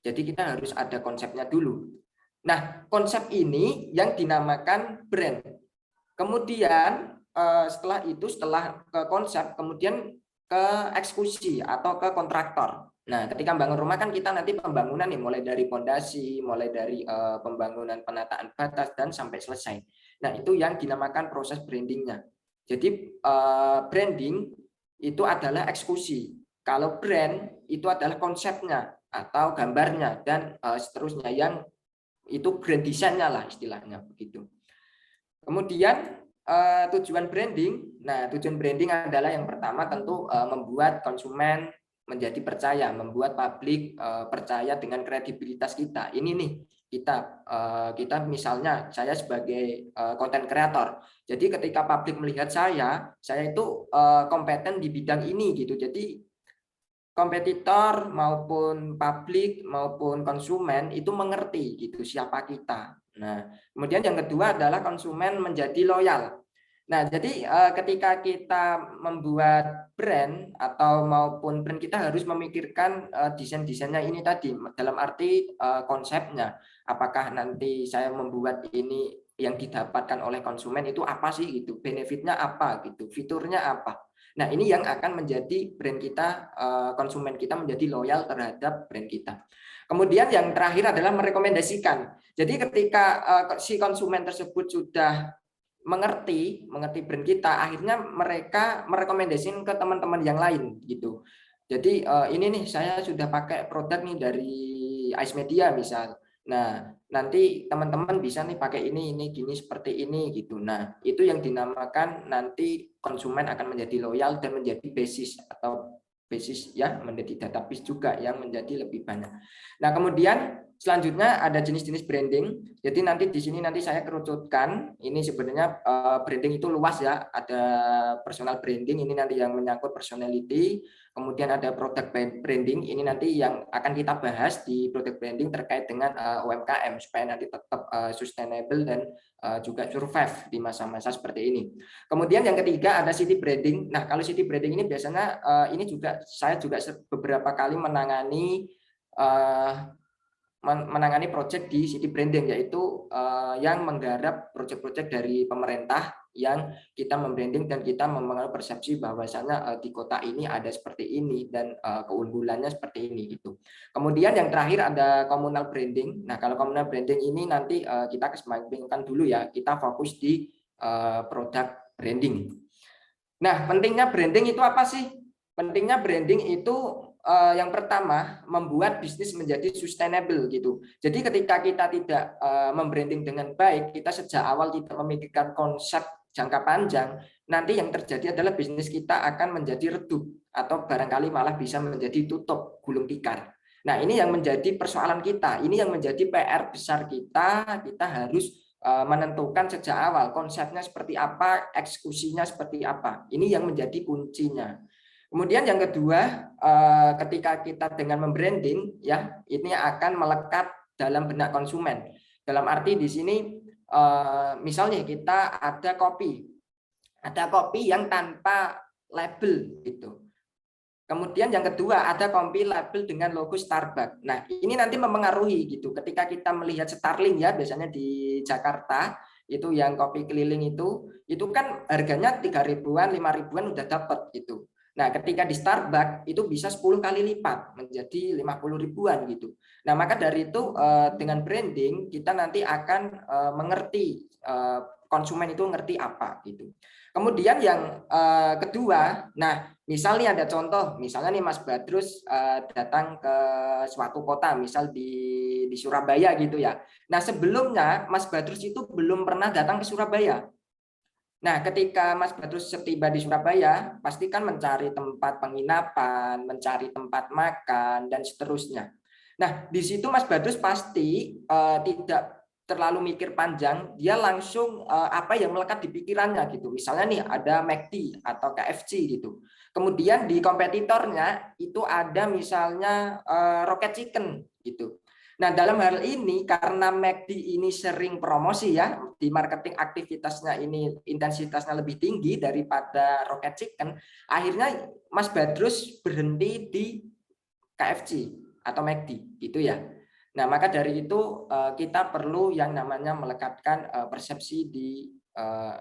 Jadi kita harus ada konsepnya dulu. Nah, konsep ini yang dinamakan brand. Kemudian setelah ke konsep, kemudian ke eksekusi atau ke kontraktor. Nah, ketika bangun rumah kan kita nanti pembangunan nih, mulai dari fondasi, mulai dari pembangunan penataan batas dan sampai selesai. Nah, itu yang dinamakan proses brandingnya. Jadi branding itu adalah eksekusi. Kalau brand itu adalah konsepnya atau gambarnya dan seterusnya, yang itu grand design-nya lah istilahnya begitu. Kemudian tujuan branding. Nah, tujuan branding adalah yang pertama tentu membuat konsumen menjadi percaya, membuat publik percaya dengan kredibilitas kita. Ini nih kita misalnya saya sebagai content creator. Jadi ketika publik melihat saya itu kompeten di bidang ini gitu. Jadi kompetitor maupun publik maupun konsumen itu mengerti gitu siapa kita. Nah, kemudian yang kedua adalah konsumen menjadi loyal. Nah, jadi ketika kita membuat brand atau maupun brand, kita harus memikirkan desain-desainnya ini tadi, dalam arti konsepnya. Apakah nanti saya membuat ini yang didapatkan oleh konsumen itu apa sih gitu, benefitnya apa gitu, fiturnya apa. Nah, ini yang akan menjadi brand kita, konsumen kita menjadi loyal terhadap brand kita. Kemudian yang terakhir adalah merekomendasikan. Jadi ketika si konsumen tersebut sudah mengerti brand kita, akhirnya mereka merekomendasikan ke teman-teman yang lain gitu. Jadi ini nih saya sudah pakai produk nih dari Ice Media misal. Nah, nanti teman-teman bisa nih pakai ini gini seperti ini gitu. Nah, itu yang dinamakan nanti konsumen akan menjadi loyal dan menjadi basis atau basis ya, menjadi database juga yang menjadi lebih banyak. Nah, kemudian selanjutnya ada jenis-jenis branding. Jadi nanti di sini nanti saya kerucutkan. Ini sebenarnya branding itu luas ya. Ada personal branding, ini nanti yang menyangkut personality. Kemudian ada product branding, ini nanti yang akan kita bahas di product branding terkait dengan UMKM supaya nanti tetap sustainable dan juga survive di masa-masa seperti ini. Kemudian yang ketiga ada city branding. Nah, kalau city branding ini biasanya ini juga saya juga beberapa kali menangani proyek di city branding, yaitu yang menggarap proyek-proyek dari pemerintah yang kita membranding dan kita membangun persepsi bahwasanya di kota ini ada seperti ini dan keunggulannya seperti ini gitu. Kemudian yang terakhir ada communal branding. Nah, kalau communal branding ini nanti kita kesampingkan dulu ya, kita fokus di produk branding. Nah, pentingnya branding itu apa sih? Pentingnya branding itu yang pertama membuat bisnis menjadi sustainable gitu. Jadi ketika kita tidak membranding dengan baik, kita sejak awal tidak memikirkan konsep jangka panjang, nanti yang terjadi adalah bisnis kita akan menjadi redup atau barangkali malah bisa menjadi tutup gulung tikar. Nah, ini yang menjadi persoalan kita, ini yang menjadi PR besar kita. Kita harus menentukan sejak awal konsepnya seperti apa, eksekusinya seperti apa. Ini yang menjadi kuncinya. Kemudian yang kedua, ketika kita dengan membranding, ya ini akan melekat dalam benak konsumen. Dalam arti di sini, misalnya kita ada kopi yang tanpa label gitu. Kemudian yang kedua ada kopi label dengan logo Starbucks. Nah ini nanti mempengaruhi gitu. Ketika kita melihat Starling ya, biasanya di Jakarta itu yang kopi keliling itu kan harganya 3.000-an, 5.000-an udah dapat gitu. Nah, ketika di Starbucks itu bisa 10 kali lipat menjadi 50.000-an gitu. Nah, maka dari itu dengan branding kita nanti akan mengerti konsumen itu ngerti apa gitu. Kemudian yang kedua, nah misalnya ada contoh, misalnya nih Mas Badrus datang ke suatu kota, misal di Surabaya gitu ya. Nah, sebelumnya Mas Badrus itu belum pernah datang ke Surabaya. Nah, ketika Mas Badrus setiba di Surabaya, pasti kan mencari tempat penginapan, mencari tempat makan, dan seterusnya. Nah, di situ Mas Badrus pasti tidak terlalu mikir panjang, dia langsung apa yang melekat di pikirannya gitu. Misalnya nih ada McD atau KFC gitu. Kemudian di kompetitornya itu ada misalnya Rocket Chicken gitu. Nah, dalam hal ini karena McD ini sering promosi ya, di marketing aktivitasnya ini intensitasnya lebih tinggi daripada Rocket Chicken, akhirnya Mas Badrus berhenti di KFC atau McD gitu ya. Nah, maka dari itu kita perlu yang namanya melekatkan persepsi di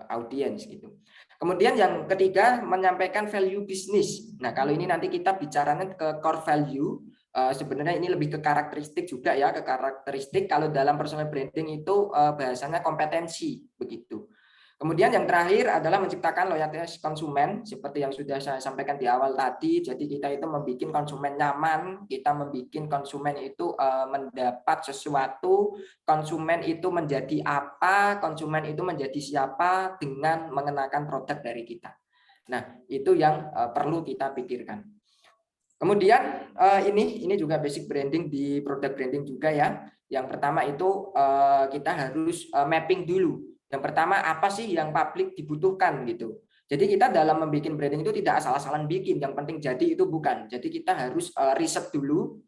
audiens gitu. Kemudian yang ketiga menyampaikan value bisnis. Nah, kalau ini nanti kita bicaranya ke core value. Sebenarnya ini lebih ke karakteristik juga ya, ke karakteristik. Kalau dalam personal branding itu bahasanya kompetensi begitu. Kemudian yang terakhir adalah menciptakan loyalitas konsumen seperti yang sudah saya sampaikan di awal tadi. Jadi kita itu membuat konsumen nyaman, kita membuat konsumen itu mendapat sesuatu, konsumen itu menjadi apa, konsumen itu menjadi siapa dengan mengenakan produk dari kita. Nah, itu yang perlu kita pikirkan. Kemudian ini juga basic branding di produk branding juga ya. Yang pertama itu kita harus mapping dulu. Yang pertama apa sih yang publik dibutuhkan gitu. Jadi kita dalam membuat branding itu tidak asal-asalan bikin. Yang penting jadi itu bukan. Jadi kita harus riset dulu.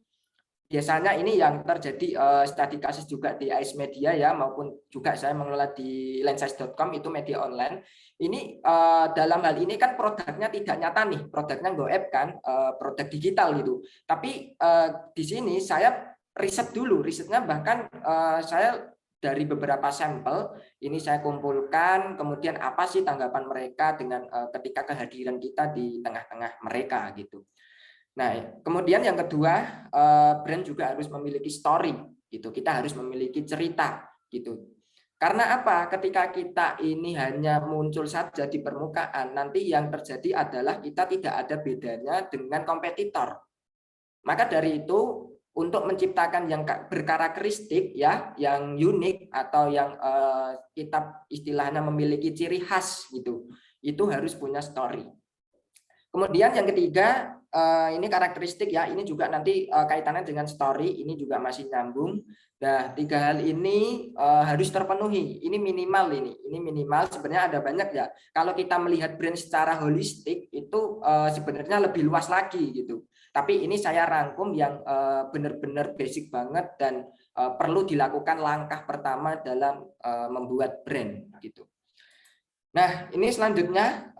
Biasanya ini yang terjadi studi kasus juga di AIS Media ya, maupun juga saya mengelola di lensize.com itu media online. Ini dalam hal ini kan produknya tidak nyata nih, produknya goib kan, produk digital gitu. Tapi di sini saya riset dulu, risetnya bahkan saya dari beberapa sampel ini saya kumpulkan, kemudian apa sih tanggapan mereka dengan ketika kehadiran kita di tengah-tengah mereka gitu. Nah, kemudian yang kedua, brand juga harus memiliki story gitu. Kita harus memiliki cerita gitu. Karena apa? Ketika kita ini hanya muncul saja di permukaan, nanti yang terjadi adalah kita tidak ada bedanya dengan kompetitor. Maka dari itu untuk menciptakan yang berkarakteristik ya, yang unik atau yang kita istilahnya memiliki ciri khas gitu, itu harus punya story. Kemudian yang ketiga, ini karakteristik ya, ini juga nanti kaitannya dengan story, ini juga masih nyambung. Nah, 3 hal ini harus terpenuhi. Ini minimal. Sebenarnya ada banyak ya. Kalau kita melihat brand secara holistik itu sebenarnya lebih luas lagi gitu. Tapi ini saya rangkum yang benar-benar basic banget dan perlu dilakukan langkah pertama dalam membuat brand gitu. Nah, ini selanjutnya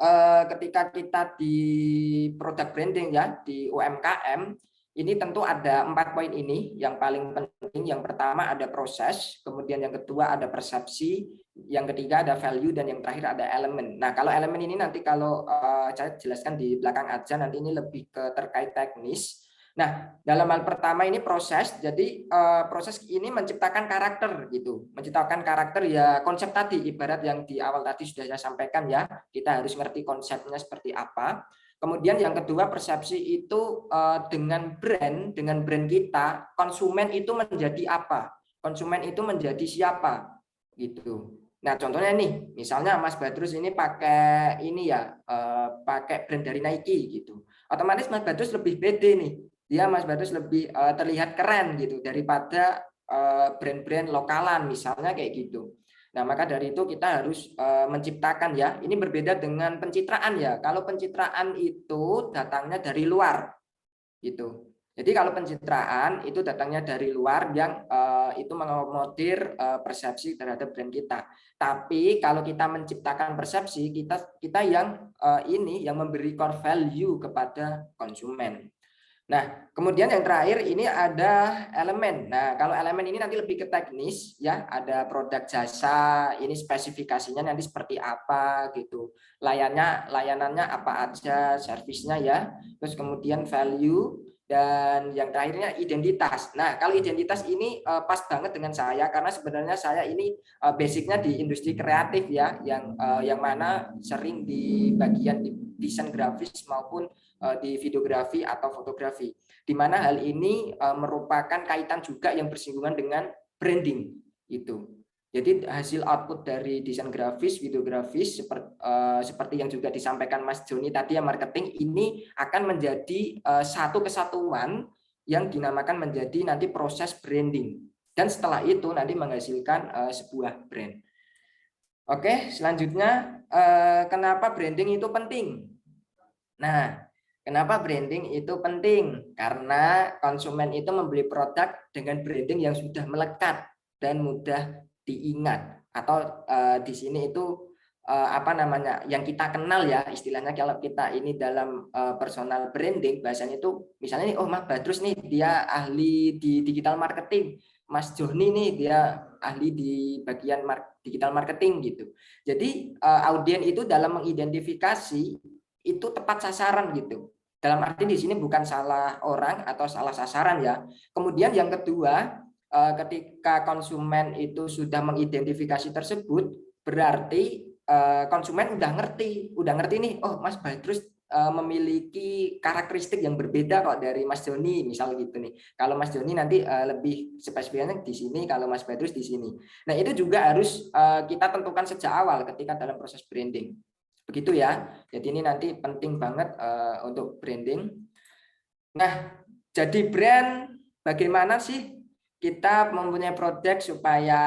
ketika kita di product branding ya, di UMKM, ini tentu ada 4 poin ini yang paling penting. Yang pertama ada proses, kemudian yang kedua ada persepsi, yang ketiga ada value, dan yang terakhir ada elemen. Nah, kalau elemen ini nanti kalau saya jelaskan di belakang aja, nanti ini lebih ke terkait teknis. Nah, dalam hal pertama ini proses, jadi proses ini menciptakan karakter gitu, menciptakan karakter ya, konsep tadi ibarat yang di awal tadi sudah saya sampaikan ya, kita harus ngerti konsepnya seperti apa. Kemudian yang kedua persepsi itu dengan brand kita, konsumen itu menjadi apa, konsumen itu menjadi siapa gitu. Nah contohnya nih, misalnya Mas Badrus ini pakai ini ya, pakai brand dari Nike gitu, otomatis Mas Badrus lebih pede nih. Dia Mas Badrus lebih terlihat keren gitu daripada brand-brand lokalan misalnya kayak gitu. Nah, maka dari itu kita harus menciptakan ya. Ini berbeda dengan pencitraan ya. Kalau pencitraan itu datangnya dari luar gitu. Jadi kalau pencitraan itu datangnya dari luar yang itu mengakomodir persepsi terhadap brand kita. Tapi kalau kita menciptakan persepsi, kita yang ini yang memberi core value kepada konsumen. Nah, kemudian yang terakhir ini ada elemen. Nah, kalau elemen ini nanti lebih ke teknis ya, ada produk jasa, ini spesifikasinya nanti seperti apa gitu. Layanannya apa aja, servisnya ya. Terus kemudian value, dan yang terakhirnya identitas. Nah, kalau identitas ini pas banget dengan saya karena sebenarnya saya ini basicnya di industri kreatif ya, yang mana sering di bagian di desain grafis maupun di videografi atau fotografi, di mana hal ini merupakan kaitan juga yang bersinggungan dengan branding itu. Jadi hasil output dari desain grafis, videografis seperti yang juga disampaikan Mas Joni tadi ya, marketing ini akan menjadi satu kesatuan yang dinamakan menjadi nanti proses branding, dan setelah itu nanti menghasilkan sebuah brand. Oke, selanjutnya kenapa branding itu penting? Nah, kenapa branding itu penting? Karena konsumen itu membeli produk dengan branding yang sudah melekat dan mudah diingat, atau di sini itu apa namanya yang kita kenal ya, istilahnya kalau kita ini dalam personal branding bahasanya itu misalnya nih, oh Mas Badrus nih dia ahli di digital marketing, Mas Joni nih dia ahli di bagian digital marketing gitu. Jadi audien itu dalam mengidentifikasi itu tepat sasaran gitu. Dalam arti di sini bukan salah orang atau salah sasaran ya. Kemudian yang kedua, ketika konsumen itu sudah mengidentifikasi tersebut, berarti konsumen udah ngerti nih, oh Mas Badrus memiliki karakteristik yang berbeda kok dari Mas Joni, misal gitu nih. Kalau Mas Joni nanti lebih spesifiknya di sini, kalau Mas Badrus di sini. Nah, itu juga harus kita tentukan sejak awal ketika dalam proses branding. Begitu ya. Jadi ini nanti penting banget untuk branding. Nah, jadi brand bagaimana sih kita mempunyai produk supaya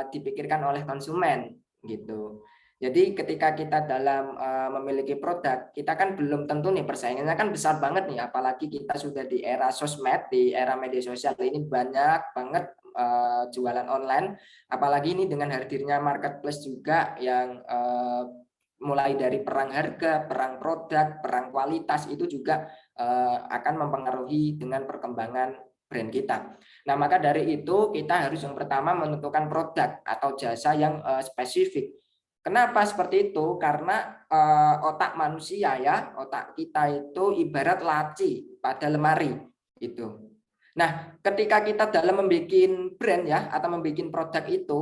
dipikirkan oleh konsumen gitu. Jadi ketika kita dalam memiliki produk, kita kan belum tentu nih persaingannya kan besar banget nih, apalagi kita sudah di era sosmed, di era media sosial ini banyak banget jualan online, apalagi ini dengan hadirnya marketplace juga yang mulai dari perang harga, perang produk, perang kualitas itu juga akan mempengaruhi dengan perkembangan brand kita. Nah, maka dari itu kita harus yang pertama menentukan produk atau jasa yang spesifik. Kenapa seperti itu? Karena otak manusia ya, otak kita itu ibarat laci pada lemari itu. Nah, ketika kita dalam membuat brand ya atau membuat produk itu,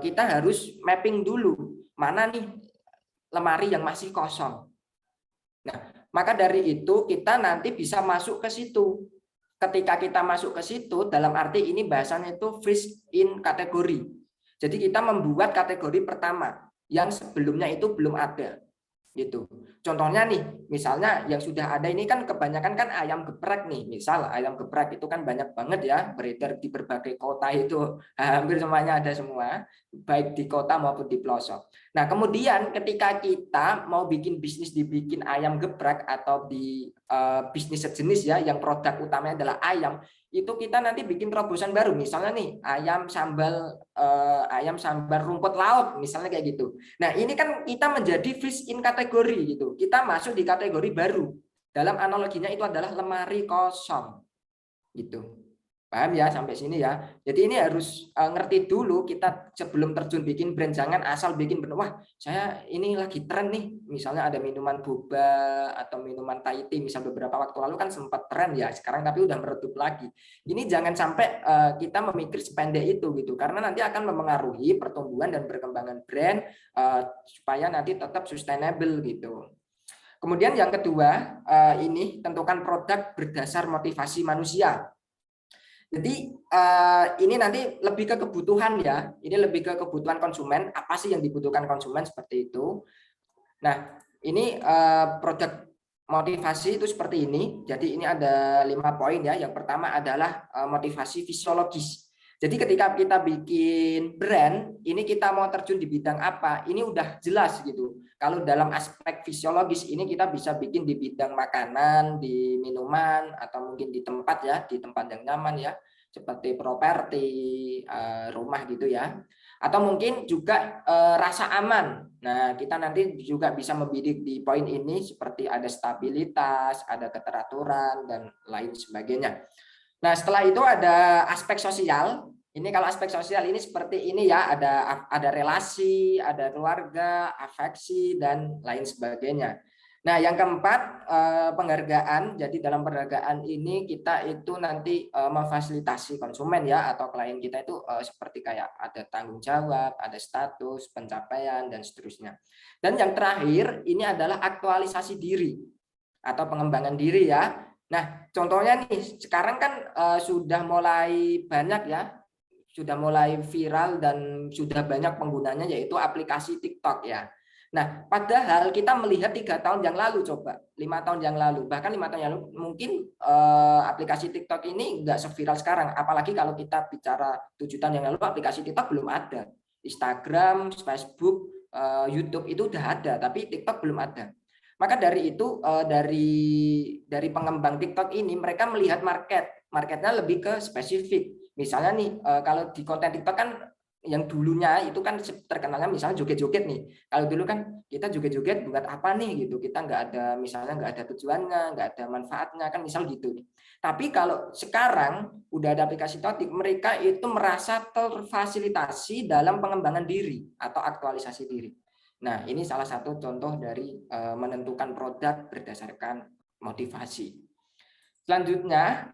kita harus mapping dulu mana nih lemari yang masih kosong. Nah, maka dari itu kita nanti bisa masuk ke situ. Ketika kita masuk ke situ, dalam arti ini bahasanya itu fish in kategori. Jadi kita membuat kategori pertama yang sebelumnya itu belum ada. gitu. Contohnya nih, misalnya yang sudah ada ini kan kebanyakan kan ayam geprek nih. Misal ayam geprek itu kan banyak banget ya beredar di berbagai kota itu, hampir semuanya ada semua, baik di kota maupun di pelosok. Nah, kemudian ketika kita mau bikin bisnis dibikin ayam geprek atau di bisnis sejenis ya yang produk utamanya adalah ayam, itu kita nanti bikin terobosan baru. Misalnya nih ayam sambal rumput laut misalnya kayak gitu. Nah, ini kan kita menjadi fish in kategori gitu. Kita masuk di kategori baru. Dalam analoginya itu adalah lemari kosong. Gitu. Paham ya sampai sini ya. Jadi ini harus ngerti dulu kita sebelum terjun bikin brand, jangan asal bikin brand. Wah, saya ini lagi tren nih. Misalnya ada minuman boba atau minuman Thai tea, misal beberapa waktu lalu kan sempat tren ya. Sekarang tapi udah meredup lagi. Ini jangan sampai kita memikir sependek itu gitu. Karena nanti akan mempengaruhi pertumbuhan dan perkembangan brand supaya nanti tetap sustainable gitu. Kemudian yang kedua, ini tentukan produk berdasar motivasi manusia. Jadi ini nanti lebih ke kebutuhan ya, ini lebih ke kebutuhan konsumen, apa sih yang dibutuhkan konsumen seperti itu. Nah, ini produk motivasi itu seperti ini. Jadi ini ada 5 poin ya. Yang pertama adalah motivasi fisiologis. Jadi ketika kita bikin brand, ini kita mau terjun di bidang apa, ini udah jelas gitu. Kalau dalam aspek fisiologis ini kita bisa bikin di bidang makanan, di minuman, atau mungkin di tempat ya, di tempat yang nyaman ya, seperti properti, rumah gitu ya. Atau mungkin juga rasa aman. Nah, kita nanti juga bisa membidik di poin ini seperti ada stabilitas, ada keteraturan, dan lain sebagainya. Nah, setelah itu ada aspek sosial. Ini kalau aspek sosial ini seperti ini ya, ada relasi, ada keluarga, afeksi, dan lain sebagainya. Nah, yang keempat penghargaan. Jadi dalam penghargaan ini kita itu nanti memfasilitasi konsumen ya atau klien kita itu seperti kayak ada tanggung jawab, ada status, pencapaian, dan seterusnya. Dan yang terakhir ini adalah aktualisasi diri atau pengembangan diri ya. Nah, contohnya nih, sekarang kan sudah mulai banyak ya, sudah mulai viral dan sudah banyak penggunanya yaitu aplikasi TikTok ya. Nah, padahal kita melihat 3 tahun yang lalu, coba 5 tahun yang lalu, bahkan 5 tahun yang lalu, mungkin aplikasi TikTok ini nggak seviral sekarang. Apalagi kalau kita bicara 7 tahun yang lalu, aplikasi TikTok belum ada. Instagram, Facebook, YouTube itu udah ada, tapi TikTok belum ada. Maka dari itu dari pengembang TikTok ini mereka melihat marketnya lebih ke spesifik. Misalnya nih kalau di konten TikTok kan yang dulunya itu kan terkenalnya misalnya joget-joget nih. Kalau dulu kan kita joget-joget buat apa nih gitu. Kita nggak ada misalnya nggak ada tujuannya, nggak ada manfaatnya kan misal gitu. Tapi kalau sekarang udah ada aplikasi TikTok, mereka itu merasa terfasilitasi dalam pengembangan diri atau aktualisasi diri. Nah, ini salah satu contoh dari menentukan produk berdasarkan motivasi. Selanjutnya,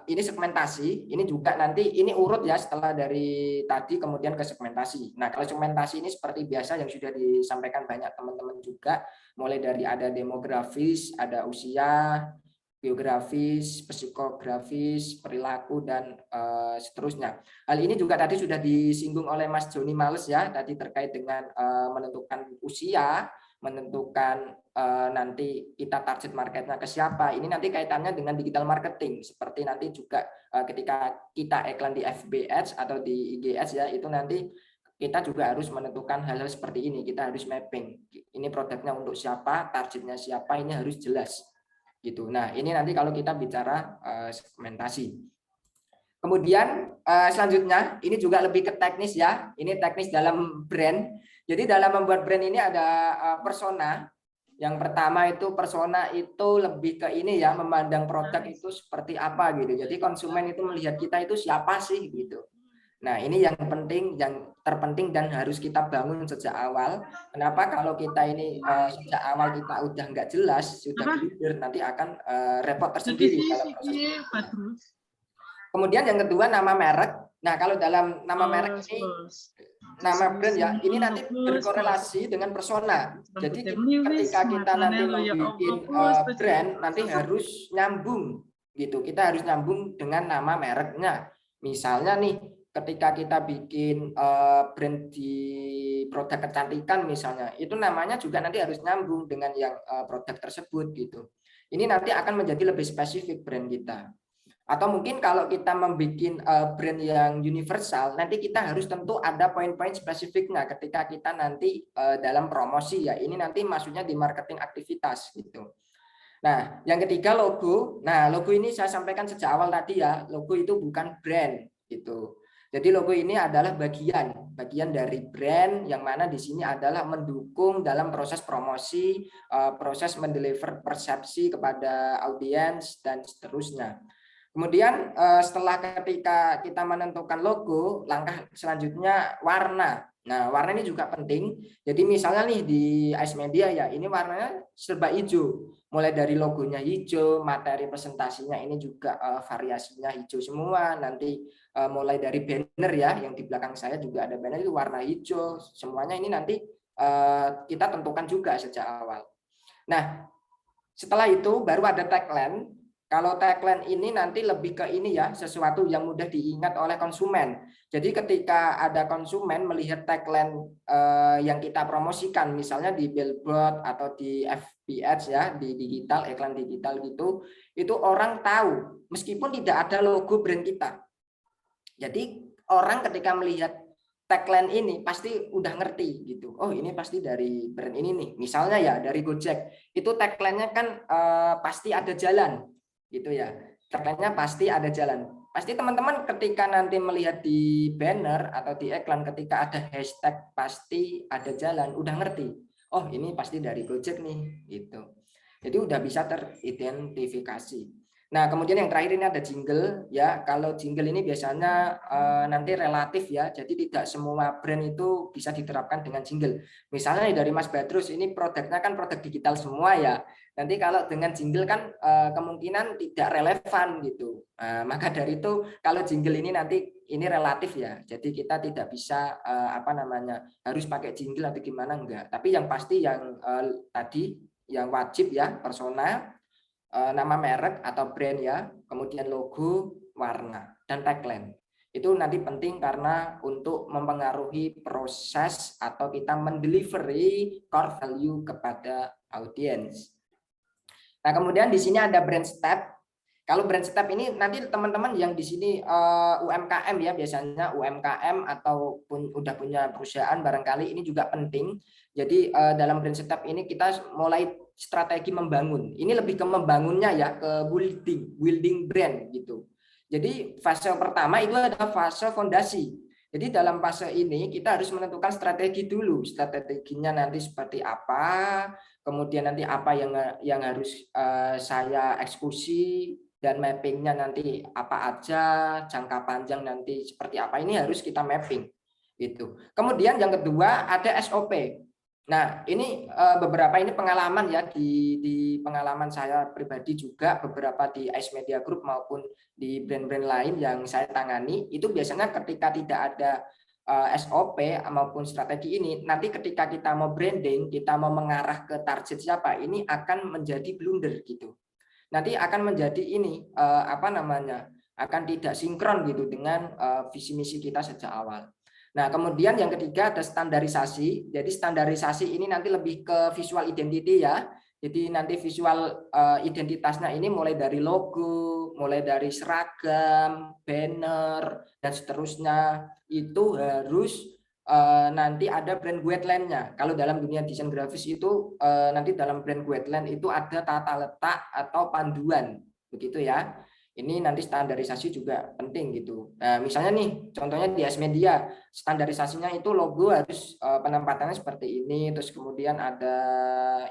ini segmentasi. Ini juga nanti, ini urut ya setelah dari tadi kemudian ke segmentasi. Nah, kalau segmentasi ini seperti biasa yang sudah disampaikan banyak teman-teman juga, mulai dari ada demografis, ada usia, geografis, psikografis, perilaku, dan seterusnya. Hal ini juga tadi sudah disinggung oleh Mas Joni Males ya, tadi terkait dengan menentukan usia, menentukan nanti kita target marketnya ke siapa. Ini nanti kaitannya dengan digital marketing, seperti nanti juga ketika kita iklan di FB Ads atau di IG Ads ya, itu nanti kita juga harus menentukan hal-hal seperti ini. Kita harus mapping, ini produknya untuk siapa, targetnya siapa, ini harus jelas. Gitu. Nah, ini nanti kalau kita bicara segmentasi. Kemudian selanjutnya ini juga lebih ke teknis ya. Ini teknis dalam brand. Jadi dalam membuat brand ini ada persona. Yang pertama itu persona itu lebih ke ini ya, memandang produk itu seperti apa gitu. Jadi konsumen itu melihat kita itu siapa sih gitu. Nah, ini yang penting, yang terpenting dan harus kita bangun sejak awal. Kenapa? Kalau kita ini sejak awal kita udah nggak jelas, sudah blunder, nanti akan repot tersendiri dalam proses. Kemudian yang kedua nama merek. Nah, kalau dalam nama merek ini, nama brand ya, ini nanti berkorelasi dengan persona. Jadi ketika kita nanti membuat brand, nanti harus nyambung gitu. Kita harus nyambung dengan nama mereknya. Misalnya nih, ketika kita bikin brand di produk kecantikan misalnya, itu namanya juga nanti harus nyambung dengan yang produk tersebut gitu. Ini nanti akan menjadi lebih spesifik brand kita. Atau mungkin kalau kita membuat brand yang universal, nanti kita harus tentu ada poin-poin spesifiknya ketika kita nanti dalam promosi ya. Ini nanti maksudnya di marketing aktivitas gitu. Nah, yang ketiga logo. Nah, logo ini saya sampaikan sejak awal tadi ya, logo itu bukan brand gitu. Jadi logo ini adalah bagian dari brand yang mana di sini adalah mendukung dalam proses promosi, proses mendeliver persepsi kepada audiens dan seterusnya. Kemudian setelah ketika kita menentukan logo, langkah selanjutnya warna. Nah, warna ini juga penting. Jadi misalnya nih di Ice Media ya, ini warnanya serba hijau. Mulai dari logonya hijau, materi presentasinya ini juga variasinya hijau semua. Nanti mulai dari banner ya, yang di belakang saya juga ada banner itu warna hijau. Semuanya ini nanti kita tentukan juga sejak awal. Nah, setelah itu baru ada tagline. Kalau tagline ini nanti lebih ke ini ya, sesuatu yang mudah diingat oleh konsumen. Jadi ketika ada konsumen melihat tagline yang kita promosikan, misalnya di billboard atau di FB Ads ya, di digital, iklan digital gitu, itu orang tahu meskipun tidak ada logo brand kita. Jadi orang ketika melihat tagline ini pasti udah ngerti gitu. Oh, ini pasti dari brand ini nih. Misalnya ya dari Gojek, itu tagline-nya kan pasti ada jalan. Gitu ya, tagline-nya pasti ada jalan. Pasti teman-teman ketika nanti melihat di banner atau di iklan ketika ada hashtag pasti ada jalan, udah ngerti. Oh, ini pasti dari Gojek nih, gitu. Jadi udah bisa teridentifikasi. Nah, kemudian yang terakhir ini ada jingle ya. Kalau jingle ini biasanya nanti relatif ya. Jadi tidak semua brand itu bisa diterapkan dengan jingle. Misalnya dari Mas Badrus ini produknya kan produk digital semua ya. Nanti kalau dengan jingle kan kemungkinan tidak relevan gitu. Maka dari itu kalau jingle ini nanti ini relatif ya. Jadi kita tidak bisa harus pakai jingle atau gimana enggak. Tapi yang pasti yang tadi yang wajib ya, persona, nama merek atau brand ya, kemudian logo, warna, dan tagline. Itu nanti penting karena untuk mempengaruhi proses atau kita mendelivery core value kepada audiens. Nah, kemudian di sini ada brand step. Kalau brand step ini nanti teman-teman yang di sini UMKM ya, biasanya UMKM ataupun udah punya perusahaan barangkali ini juga penting. Jadi dalam brand step ini kita mulai strategi membangun. Ini lebih ke membangunnya ya, ke building brand gitu. Jadi fase pertama itu adalah fase fondasi. Jadi dalam fase ini kita harus menentukan strategi dulu. Strateginya nanti seperti apa, kemudian nanti apa yang harus saya eksekusi, dan mappingnya nanti apa aja, jangka panjang nanti seperti apa, ini harus kita mapping gitu. Kemudian yang kedua ada SOP. Nah, ini beberapa ini pengalaman ya di pengalaman saya pribadi juga, beberapa di Ice Media Group maupun di brand-brand lain yang saya tangani, itu biasanya ketika tidak ada SOP maupun strategi ini, nanti ketika kita mau branding, kita mau mengarah ke target siapa, ini akan menjadi blunder gitu. Nanti akan menjadi ini akan tidak sinkron gitu dengan visi misi kita sejak awal. Nah, kemudian yang ketiga ada standarisasi. Jadi standarisasi ini nanti lebih ke visual identity ya. Jadi nanti visual identitasnya ini mulai dari logo, mulai dari seragam, banner, dan seterusnya. Itu harus nanti ada brand guideline-nya. Kalau dalam dunia desain grafis itu nanti dalam brand guideline itu ada tata letak atau panduan. Begitu ya. Ini nanti standarisasi juga penting gitu. Nah, misalnya nih, contohnya di Ice Media, standarisasinya itu logo harus penempatannya seperti ini, terus kemudian ada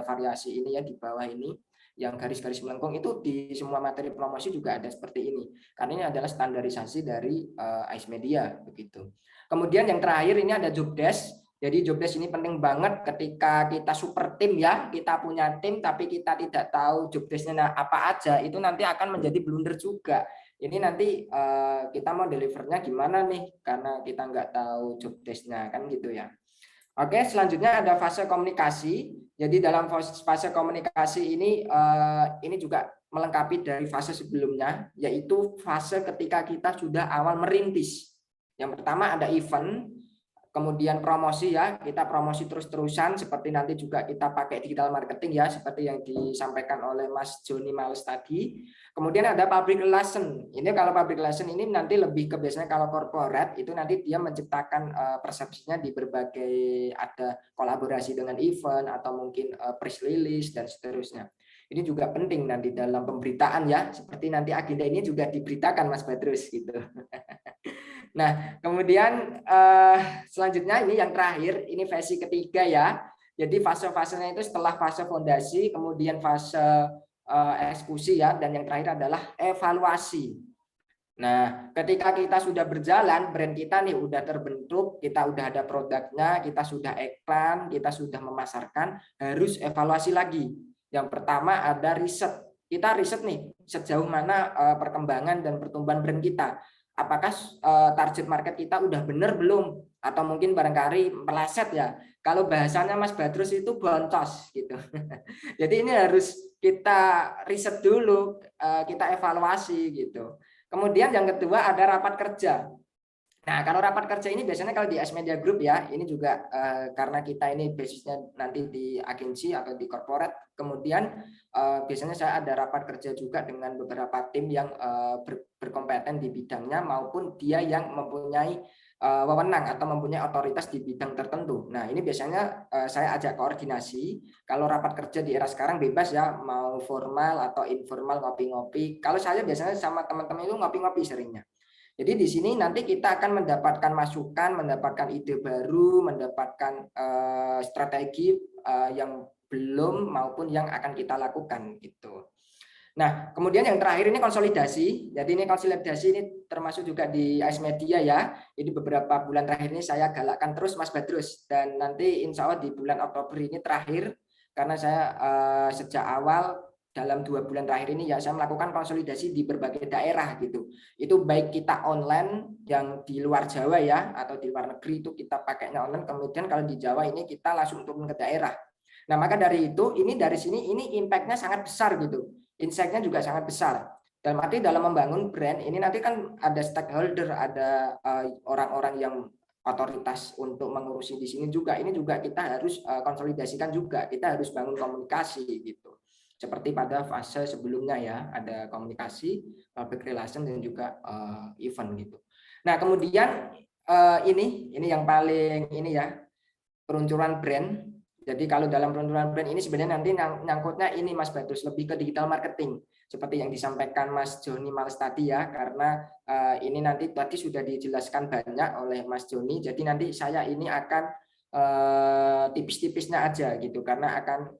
variasi ini ya di bawah ini, yang garis-garis melengkung itu di semua materi promosi juga ada seperti ini. Karena ini adalah standarisasi dari Ice Media begitu. Kemudian yang terakhir ini ada job desk. Jadi job desk ini penting banget ketika kita super tim ya, kita punya tim tapi kita tidak tahu job desk-nya apa aja, itu nanti akan menjadi blunder juga. Ini nanti kita mau delivernya gimana nih, karena kita nggak tahu job desk-nya kan gitu ya. Oke, selanjutnya ada fase komunikasi. Jadi dalam fase komunikasi ini juga melengkapi dari fase sebelumnya, yaitu fase ketika kita sudah awal merintis. Yang pertama ada event, kemudian promosi ya, kita promosi terus-terusan seperti nanti juga kita pakai digital marketing ya, seperti yang disampaikan oleh Mas Joni Males tadi. Kemudian ada public relation. Ini kalau public relation ini nanti lebih ke biasanya kalau corporate itu nanti dia menciptakan persepsinya di berbagai, ada kolaborasi dengan event atau mungkin press release dan seterusnya. Ini juga penting nanti dalam pemberitaan ya, seperti nanti agenda ini juga diberitakan Mas Badrus gitu. Nah, kemudian selanjutnya ini yang terakhir, ini versi ketiga ya. Jadi fase-fasenya itu setelah fase fondasi, kemudian fase eksekusi ya, dan yang terakhir adalah evaluasi. Nah, ketika kita sudah berjalan, brand kita nih udah terbentuk, kita udah ada produknya, kita sudah iklan, kita sudah memasarkan, harus evaluasi lagi. Yang pertama ada riset. Kita riset nih sejauh mana perkembangan dan pertumbuhan brand kita. Apakah target market kita udah benar belum? Atau mungkin barangkali meleset ya. Kalau bahasanya Mas Badrus itu boncos gitu. Jadi ini harus kita riset dulu, kita evaluasi gitu. Kemudian yang kedua ada rapat kerja. Nah, kalau rapat kerja ini biasanya kalau di S-Media Group ya, ini juga karena kita ini basisnya nanti di agensi atau di corporate, kemudian biasanya saya ada rapat kerja juga dengan beberapa tim yang berkompeten di bidangnya maupun dia yang mempunyai wewenang atau mempunyai otoritas di bidang tertentu. Nah, ini biasanya saya ajak koordinasi. Kalau rapat kerja di era sekarang bebas ya, mau formal atau informal ngopi-ngopi. Kalau saya biasanya sama teman-teman itu ngopi-ngopi seringnya. Jadi di sini nanti kita akan mendapatkan masukan, mendapatkan ide baru, mendapatkan strategi yang belum maupun yang akan kita lakukan gitu. Nah, kemudian yang terakhir ini konsolidasi. Jadi ini konsolidasi ini termasuk juga di AS Media ya. Ini beberapa bulan terakhir ini saya galakkan terus Mas Badrus, dan nanti insya Allah di bulan Oktober ini terakhir, karena saya sejak awal dalam 2 bulan terakhir ini ya saya melakukan konsolidasi di berbagai daerah gitu. Itu baik kita online yang di luar Jawa ya, atau di luar negeri itu kita pakainya online. Kemudian kalau di Jawa ini kita langsung turun ke daerah. Nah, maka dari itu ini dari sini ini impact-nya sangat besar gitu. Insight-nya juga sangat besar. Dalam arti dalam membangun brand ini nanti kan ada stakeholder, ada orang-orang yang otoritas untuk mengurusi di sini juga. Ini juga kita harus konsolidasikan juga. Kita harus bangun komunikasi gitu. Seperti pada fase sebelumnya ya, ada komunikasi, public relation dan juga event gitu. Nah, kemudian ini yang paling ini ya, peluncuran brand. Jadi kalau dalam peluncuran brand ini sebenarnya nanti nyangkutnya ini Mas Badrus, lebih ke digital marketing. Seperti yang disampaikan Mas Joni Males tadi ya, karena ini nanti tadi sudah dijelaskan banyak oleh Mas Joni. Jadi nanti saya ini akan tipis-tipisnya aja gitu, karena akan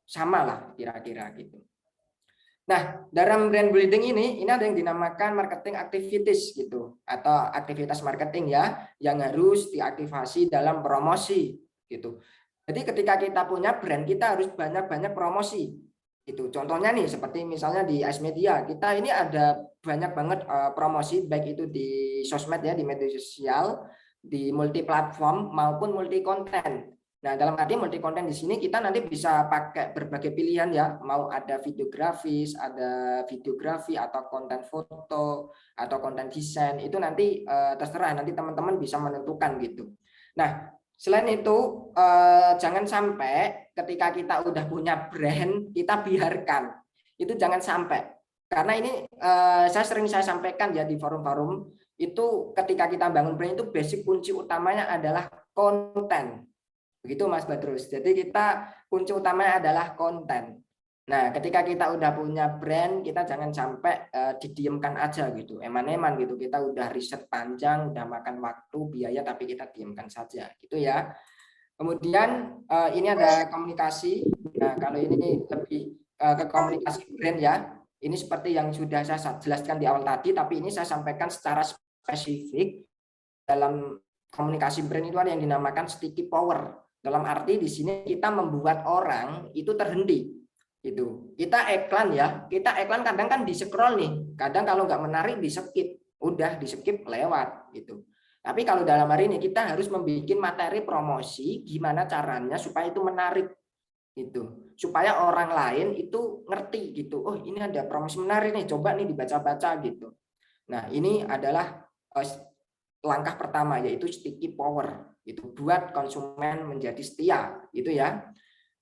sama lah kira-kira gitu. Nah, dalam brand building ini ada yang dinamakan marketing activities gitu, atau aktivitas marketing ya, yang harus diaktifasi dalam promosi gitu. Jadi ketika kita punya brand, kita harus banyak-banyak promosi gitu. Contohnya nih seperti misalnya di AS Media, kita ini ada banyak banget promosi, baik itu di sosmed ya, di media sosial, di multi platform maupun multi konten. Nah, dalam arti multi konten di sini kita nanti bisa pakai berbagai pilihan ya, mau ada videografis, ada videografi atau konten foto atau konten desain, itu nanti terserah, nanti teman-teman bisa menentukan gitu. Nah, selain itu jangan sampai ketika kita udah punya brand kita biarkan, itu jangan sampai, karena ini saya sampaikan ya di forum-forum itu, ketika kita bangun brand itu basic kunci utamanya adalah konten. Begitu Mas Badrus. Jadi kita kunci utamanya adalah konten. Nah, ketika kita udah punya brand, kita jangan sampai didiamkan aja gitu, eman-eman gitu. Kita udah riset panjang, udah makan waktu, biaya, tapi kita diamkan saja gitu ya. Kemudian ini ada komunikasi. Nah, kalau ini lebih ke komunikasi brand ya. Ini seperti yang sudah saya jelaskan di awal tadi, tapi ini saya sampaikan secara spesifik. Dalam komunikasi brand itu ada yang dinamakan sticky power. Dalam arti di sini kita membuat orang itu terhenti. Itu kita iklan ya, kita iklan kadang kan di scroll nih, kadang kalau nggak menarik di skip, udah di skip lewat gitu. Tapi kalau dalam hari ini kita harus membuat materi promosi, gimana caranya supaya itu menarik Itu supaya orang lain itu ngerti gitu. Oh, ini ada promosi menarik nih, coba nih dibaca-baca gitu. Nah, ini adalah langkah pertama, yaitu sticky power, itu buat konsumen menjadi setia gitu ya.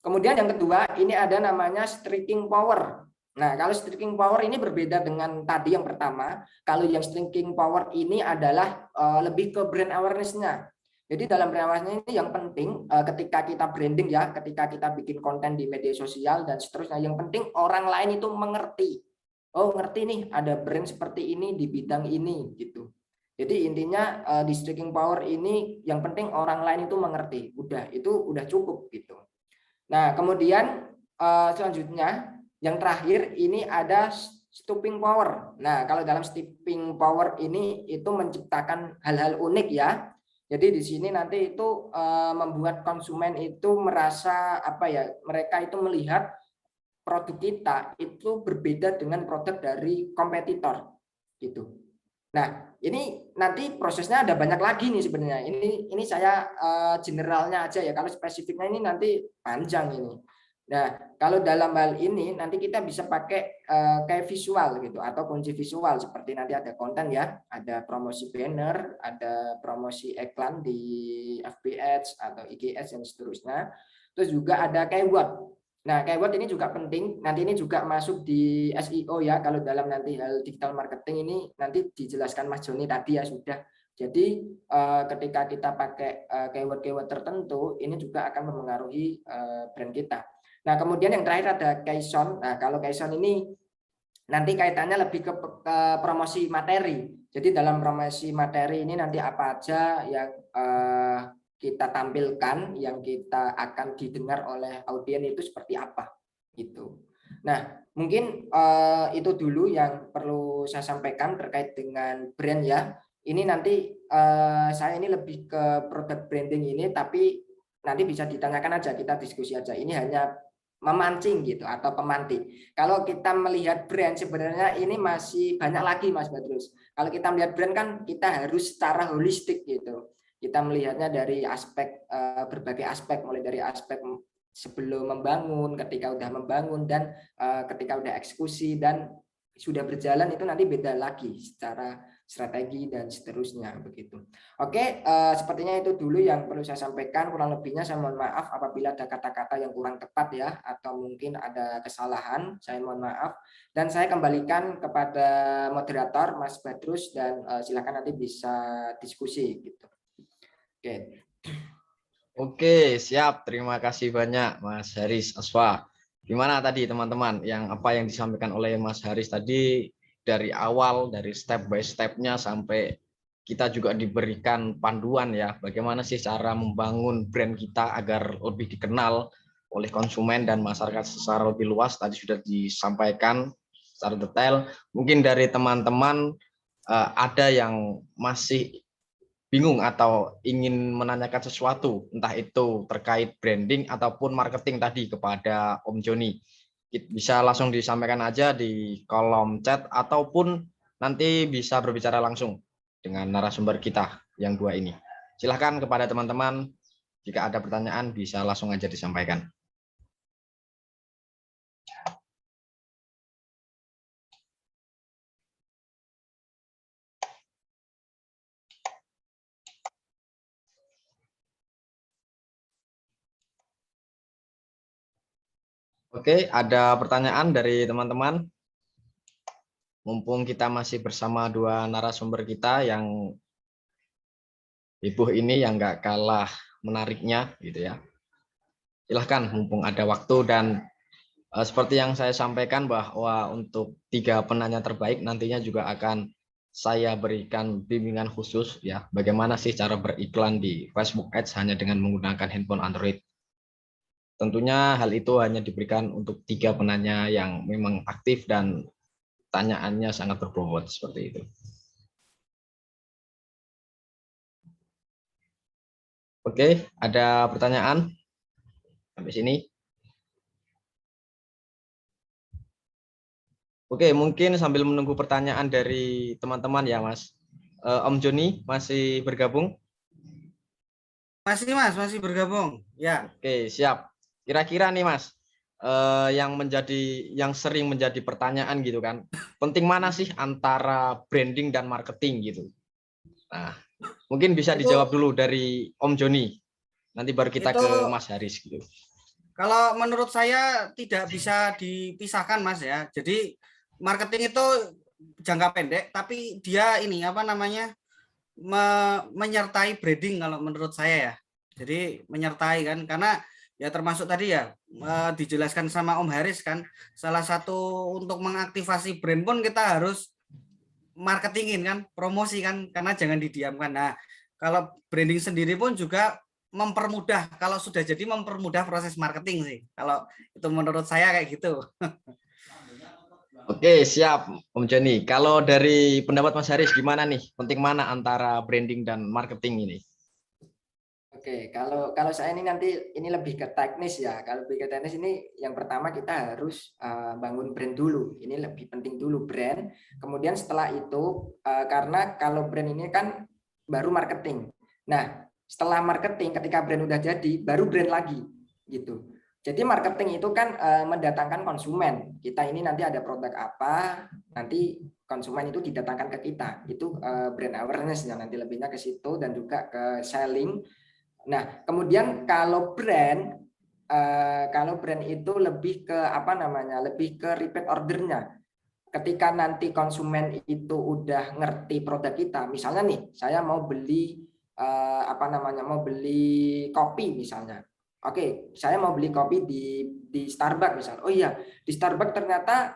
Kemudian yang kedua, ini ada namanya striking power. Nah, kalau striking power ini berbeda dengan tadi yang pertama. Kalau yang striking power ini adalah lebih ke brand awareness-nya. Jadi dalam brand awareness ini yang penting ketika kita branding ya, ketika kita bikin konten di media sosial dan seterusnya, yang penting orang lain itu mengerti. Oh, ngerti nih ada brand seperti ini di bidang ini gitu. Jadi intinya di striking power ini yang penting orang lain itu mengerti. Itu udah cukup gitu. Nah, kemudian selanjutnya yang terakhir ini ada stopping power. Nah, kalau dalam stopping power ini itu menciptakan hal-hal unik ya. Jadi di sini nanti itu membuat konsumen itu merasa apa ya? Mereka itu melihat produk kita itu berbeda dengan produk dari kompetitor gitu. Nah, ini nanti prosesnya ada banyak lagi nih sebenarnya. Ini saya generalnya aja ya. Kalau spesifiknya ini nanti panjang ini. Nah, kalau dalam hal ini nanti kita bisa pakai kayak visual gitu atau kunci visual seperti nanti ada konten ya, ada promosi banner, ada promosi iklan di FB Ads atau IG Ads dan seterusnya. Terus juga ada keyword. Nah, keyword ini juga penting. Nanti ini juga masuk di SEO ya. Kalau dalam nanti hal digital marketing ini nanti dijelaskan Mas Joni tadi ya sudah. Jadi ketika kita pakai keyword-keyword tertentu, ini juga akan mempengaruhi brand kita. Nah, kemudian yang terakhir ada Kaizen. Nah, kalau Kaizen ini nanti kaitannya lebih ke promosi materi. Jadi dalam promosi materi ini nanti apa aja yang kita tampilkan, yang kita akan didengar oleh audiens itu seperti apa gitu. Nah, mungkin itu dulu yang perlu saya sampaikan terkait dengan brand ya. Ini nanti saya ini lebih ke product branding ini, tapi nanti bisa ditanyakan aja, kita diskusi aja. Ini hanya memancing gitu atau pemantik. Kalau kita melihat brand sebenarnya ini masih banyak lagi Mas Badrus. Kalau kita melihat brand kan kita harus secara holistik gitu. Kita melihatnya dari aspek berbagai aspek, mulai dari aspek sebelum membangun, ketika udah membangun, dan ketika udah eksekusi dan sudah berjalan itu nanti beda lagi secara strategi dan seterusnya begitu. Oke, sepertinya itu dulu yang perlu saya sampaikan. Kurang lebihnya saya mohon maaf apabila ada kata-kata yang kurang tepat ya, atau mungkin ada kesalahan, saya mohon maaf. Dan saya kembalikan kepada moderator Mas Badrus dan silakan nanti bisa diskusi gitu. Oke. Oke, siap. Terima kasih banyak Mas Haris Aswa. Gimana tadi teman-teman apa yang disampaikan oleh Mas Haris tadi dari awal, dari step by step-nya sampai kita juga diberikan panduan ya, bagaimana sih cara membangun brand kita agar lebih dikenal oleh konsumen dan masyarakat secara lebih luas. Tadi sudah disampaikan secara detail. Mungkin dari teman-teman ada yang masih bingung atau ingin menanyakan sesuatu, entah itu terkait branding ataupun marketing tadi kepada Om Joni, bisa langsung disampaikan aja di kolom chat ataupun nanti bisa berbicara langsung dengan narasumber kita yang dua ini. Silahkan kepada teman-teman, jika ada pertanyaan bisa langsung aja disampaikan. Oke, ada pertanyaan dari teman-teman? Mumpung kita masih bersama dua narasumber kita yang ibu ini yang nggak kalah menariknya gitu ya. Silahkan mumpung ada waktu dan seperti yang saya sampaikan bahwa untuk 3 penanya terbaik nantinya juga akan saya berikan bimbingan khusus ya. Bagaimana sih cara beriklan di Facebook Ads hanya dengan menggunakan handphone Android. Tentunya hal itu hanya diberikan untuk 3 penanya yang memang aktif dan pertanyaannya sangat berbobot seperti itu. Oke, ada pertanyaan sampai sini? Oke, mungkin sambil menunggu pertanyaan dari teman-teman ya, Mas. Om Joni masih bergabung? Masih Mas, masih bergabung. Ya. Oke, siap. kira-kira nih Mas, yang sering menjadi pertanyaan gitu kan, penting mana sih antara branding dan marketing gitu. Nah, mungkin bisa Itu dijawab dulu dari Om Joni. Nanti baru kita itu ke Mas Haris gitu. kalau menurut saya tidak bisa dipisahkan Mas ya. Jadi marketing itu jangka pendek, tapi dia ini apa namanya menyertai branding kalau menurut saya ya. Jadi menyertai kan, karena ya termasuk tadi ya dijelaskan sama Om Haris kan, salah satu untuk mengaktifasi brand pun kita harus marketingin kan, promosi kan, karena jangan didiamkan. Nah, kalau branding sendiri pun juga mempermudah, kalau sudah jadi mempermudah proses marketing sih. Kalau itu menurut saya kayak gitu. Oke, siap Om Joni. Kalau dari pendapat Mas Haris gimana nih? Penting mana antara branding dan marketing ini? Oke, kalau saya ini nanti ini lebih ke teknis ya. Kalau lebih ke teknis ini yang pertama kita harus bangun brand dulu. Ini lebih penting dulu brand. Kemudian setelah itu karena kalau brand ini kan baru marketing. Nah, setelah marketing ketika brand udah jadi baru brand lagi gitu. Jadi marketing itu kan mendatangkan konsumen. Kita ini nanti ada produk apa, nanti konsumen itu didatangkan ke kita. Itu brand awareness ya, nanti lebihnya ke situ dan juga ke selling. Nah, kemudian kalau brand itu lebih ke apa namanya? Lebih ke repeat ordernya. Ketika nanti konsumen itu udah ngerti produk kita, misalnya nih, saya mau beli apa namanya? Mau beli kopi misalnya. Oke, saya mau beli kopi di Starbucks misalnya. Oh iya, di Starbucks ternyata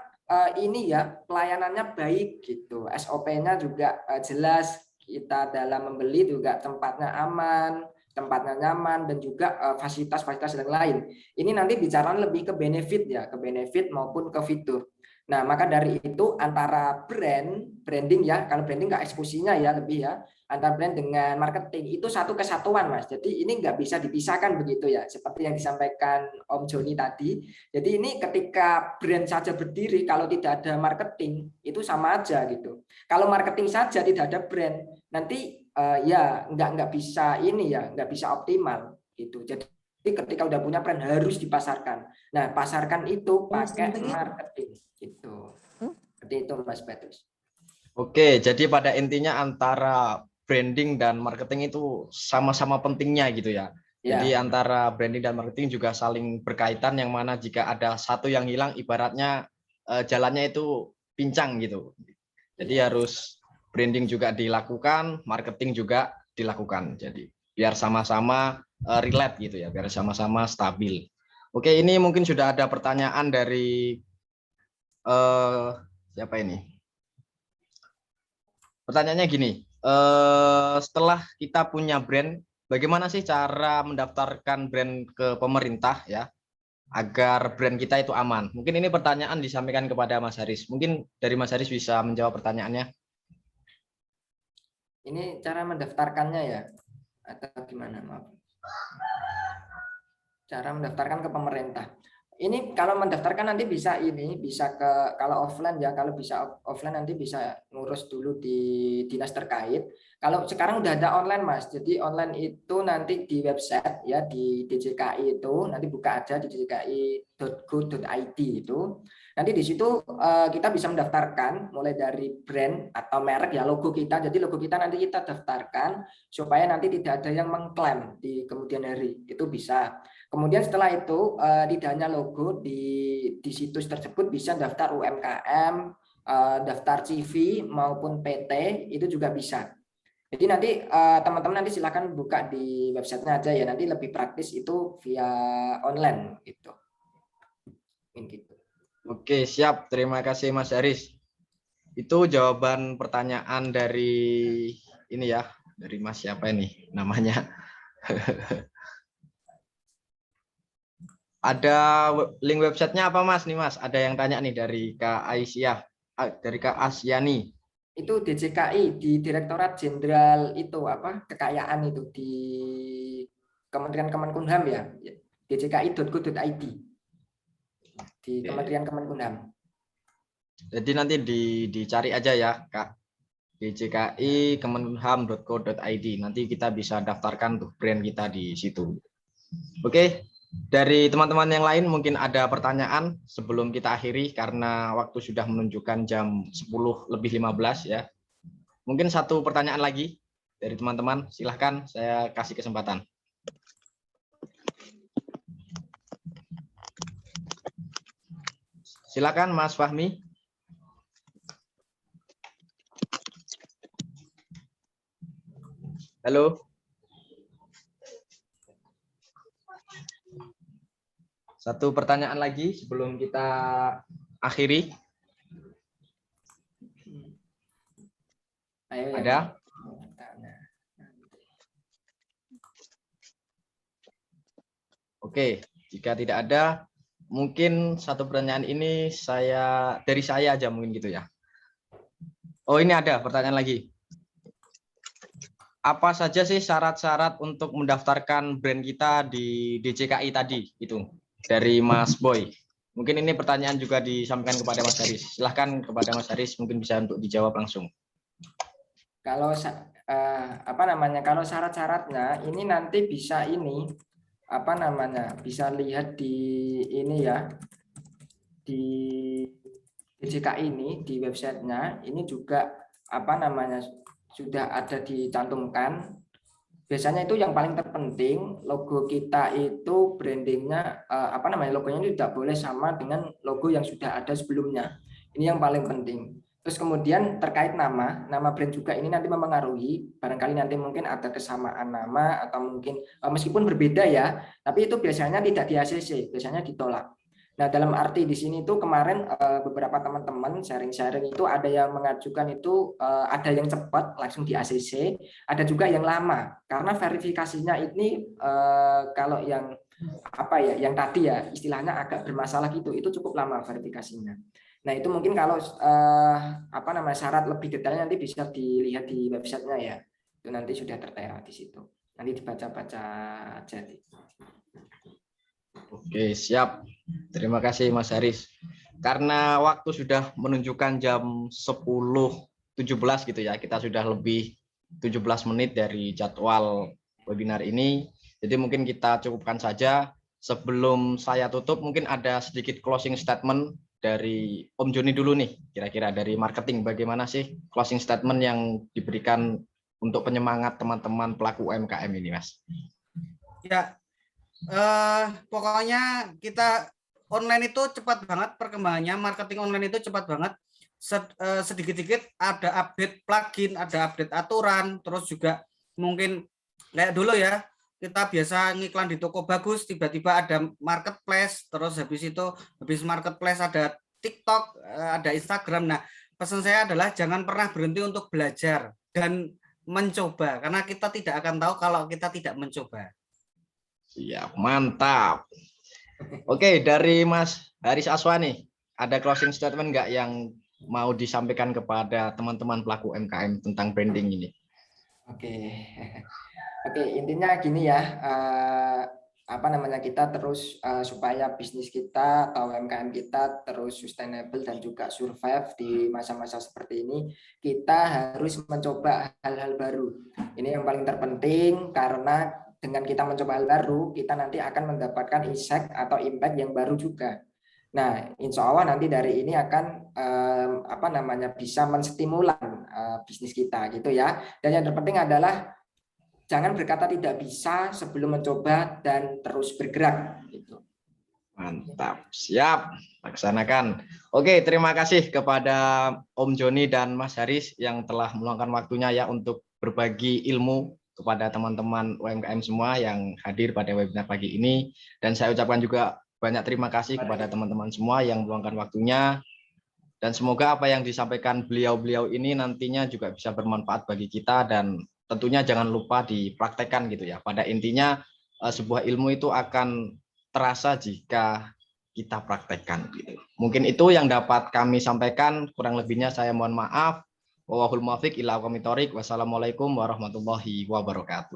ini ya pelayanannya baik gitu. SOP-nya juga jelas. Kita dalam membeli juga tempatnya aman, tempatnya nyaman, dan juga fasilitas-fasilitas yang lain. Ini nanti bicara lebih ke benefit ya, ke benefit maupun ke fitur. Nah, maka dari itu antara branding ya, kalau branding nggak eksekusinya ya lebih ya, antara brand dengan marketing itu satu kesatuan Mas. Jadi ini nggak bisa dipisahkan begitu ya, seperti yang disampaikan Om Joni tadi. Jadi ini ketika brand saja berdiri, kalau tidak ada marketing itu sama aja gitu. Kalau marketing saja tidak ada brand, nanti ya nggak bisa ini ya, nggak bisa optimal gitu. Jadi ketika udah punya brand harus dipasarkan. Nah, pasarkan itu pakai marketing gitu. Seperti itu Mas Petrus. Oke, jadi pada intinya antara branding dan marketing itu sama-sama pentingnya gitu ya. Jadi Ya, antara branding dan marketing juga saling berkaitan, yang mana jika ada satu yang hilang ibaratnya jalannya itu pincang gitu. Jadi iya. harus branding juga dilakukan, marketing juga dilakukan. Jadi biar sama-sama relate gitu ya, biar sama-sama stabil. Oke, ini mungkin sudah ada pertanyaan dari siapa ini? Pertanyaannya gini, setelah kita punya brand, bagaimana sih cara mendaftarkan brand ke pemerintah ya, agar brand kita itu aman? Mungkin ini pertanyaan disampaikan kepada Mas Haris. Mungkin dari Mas Haris bisa menjawab pertanyaannya. Ini cara mendaftarkannya ya atau gimana? Maaf. Cara mendaftarkan ke pemerintah. Ini kalau mendaftarkan nanti bisa ke kalau offline ya, kalau bisa offline nanti bisa ngurus dulu di dinas terkait. Kalau sekarang udah ada online Mas, jadi online itu nanti di website ya di DJKI itu nanti buka aja di djki.go.id itu. Nanti di situ kita bisa mendaftarkan mulai dari brand atau merek ya logo kita. Jadi logo kita nanti kita daftarkan supaya nanti tidak ada yang mengklaim di kemudian hari. Itu bisa. Kemudian setelah itu tidak hanya logo di situs tersebut bisa daftar UMKM, daftar CV maupun PT itu juga bisa. Jadi nanti teman-teman nanti silakan buka di websitenya aja ya. Nanti lebih praktis itu via online gitu. Gitu. Oke, siap. Terima kasih Mas Haris. Itu jawaban pertanyaan dari ini ya, dari Mas siapa ini namanya? Ada link websitenya apa Mas nih Mas? Ada yang tanya nih dari Kak Aisyah, dari Kak Asyani. Itu DJKI di Direktorat Jenderal itu apa kekayaan itu di Kementerian Kemenkumham ya. djki.go.id di Kementerian Kemenkumham. Jadi nanti dicari aja ya Kak, djki kemenkumham.co.id. Nanti kita bisa daftarkan tuh brand kita di situ. Oke, Dari teman-teman yang lain mungkin ada pertanyaan sebelum kita akhiri karena waktu sudah menunjukkan jam 10:15 ya. Mungkin satu pertanyaan lagi dari teman-teman, silahkan saya kasih kesempatan. Silakan Mas Fahmi. Halo. Satu pertanyaan lagi sebelum kita akhiri. Ayo, Ada? Oke, jika tidak ada, mungkin satu pertanyaan ini dari saya aja mungkin gitu ya. Oh, ini ada pertanyaan lagi. Apa saja sih syarat-syarat untuk mendaftarkan brand kita di DJKI tadi itu dari Mas Boy? Mungkin ini pertanyaan juga disampaikan kepada Mas Haris. Silahkan kepada Mas Haris mungkin bisa untuk dijawab langsung. Kalau kalau syarat-syaratnya ini nanti bisa bisa lihat di ini ya, di DJKI ini di websitenya ini juga sudah ada dicantumkan. Biasanya itu yang paling terpenting logo kita itu brandingnya logonya itu tidak boleh sama dengan logo yang sudah ada sebelumnya. Ini yang paling penting. Terus kemudian terkait nama brand juga ini nanti mempengaruhi, barangkali nanti mungkin ada kesamaan nama atau mungkin meskipun berbeda ya, tapi itu biasanya tidak di ACC, biasanya ditolak. Nah, dalam arti di sini tuh kemarin beberapa teman-teman sharing-sharing itu ada yang mengajukan itu ada yang cepat langsung di ACC, ada juga yang lama karena verifikasinya ini kalau yang yang tadi ya istilahnya agak bermasalah gitu, itu cukup lama verifikasinya. Nah, itu mungkin kalau syarat lebih detailnya nanti bisa dilihat di websitenya ya. Itu nanti sudah tertera di situ. Nanti dibaca-baca aja. Oke, siap. Terima kasih Mas Haris. Karena waktu sudah menunjukkan jam 10:17 gitu ya. Kita sudah lebih 17 menit dari jadwal webinar ini. Jadi mungkin kita cukupkan saja. Sebelum saya tutup mungkin ada sedikit closing statement dari Om Joni dulu nih, kira-kira dari marketing, bagaimana sih closing statement yang diberikan untuk penyemangat teman-teman pelaku UMKM ini, Mas? Ya, pokoknya kita online itu cepat banget perkembangannya, marketing online itu cepat banget. Sedikit-sedikit ada update plugin, ada update aturan, terus juga mungkin kayak dulu ya, kita biasa ngiklan di toko bagus, tiba-tiba ada marketplace, terus habis marketplace ada TikTok, ada Instagram. Nah, pesan saya adalah jangan pernah berhenti untuk belajar dan mencoba, karena kita tidak akan tahu kalau kita tidak mencoba. Siap, mantap. Oke, dari Mas Haris Aswani, ada closing statement nggak yang mau disampaikan kepada teman-teman pelaku UMKM tentang branding ini? Oke, intinya gini ya, kita terus supaya bisnis kita atau UMKM kita terus sustainable dan juga survive di masa-masa seperti ini, kita harus mencoba hal-hal baru. Ini yang paling terpenting karena dengan kita mencoba hal baru, kita nanti akan mendapatkan insight atau impact yang baru juga. Nah, insya Allah nanti dari ini akan bisa menstimulan bisnis kita gitu ya. Dan yang terpenting adalah jangan berkata tidak bisa sebelum mencoba dan terus bergerak. Gitu. Mantap, siap, laksanakan. Oke, terima kasih kepada Om Joni dan Mas Haris yang telah meluangkan waktunya ya untuk berbagi ilmu kepada teman-teman UMKM semua yang hadir pada webinar pagi ini. Dan saya ucapkan juga banyak terima kasih kepada teman-teman semua yang meluangkan waktunya. Dan semoga apa yang disampaikan beliau-beliau ini nantinya juga bisa bermanfaat bagi kita dan tentunya jangan lupa dipraktekkan gitu ya. Pada intinya sebuah ilmu itu akan terasa jika kita praktekkan gitu. Mungkin itu yang dapat kami sampaikan, kurang lebihnya saya mohon maaf. Wallahul muwaffiq ila aqwamit thoriq. Wassalamualaikum warahmatullahi wabarakatuh.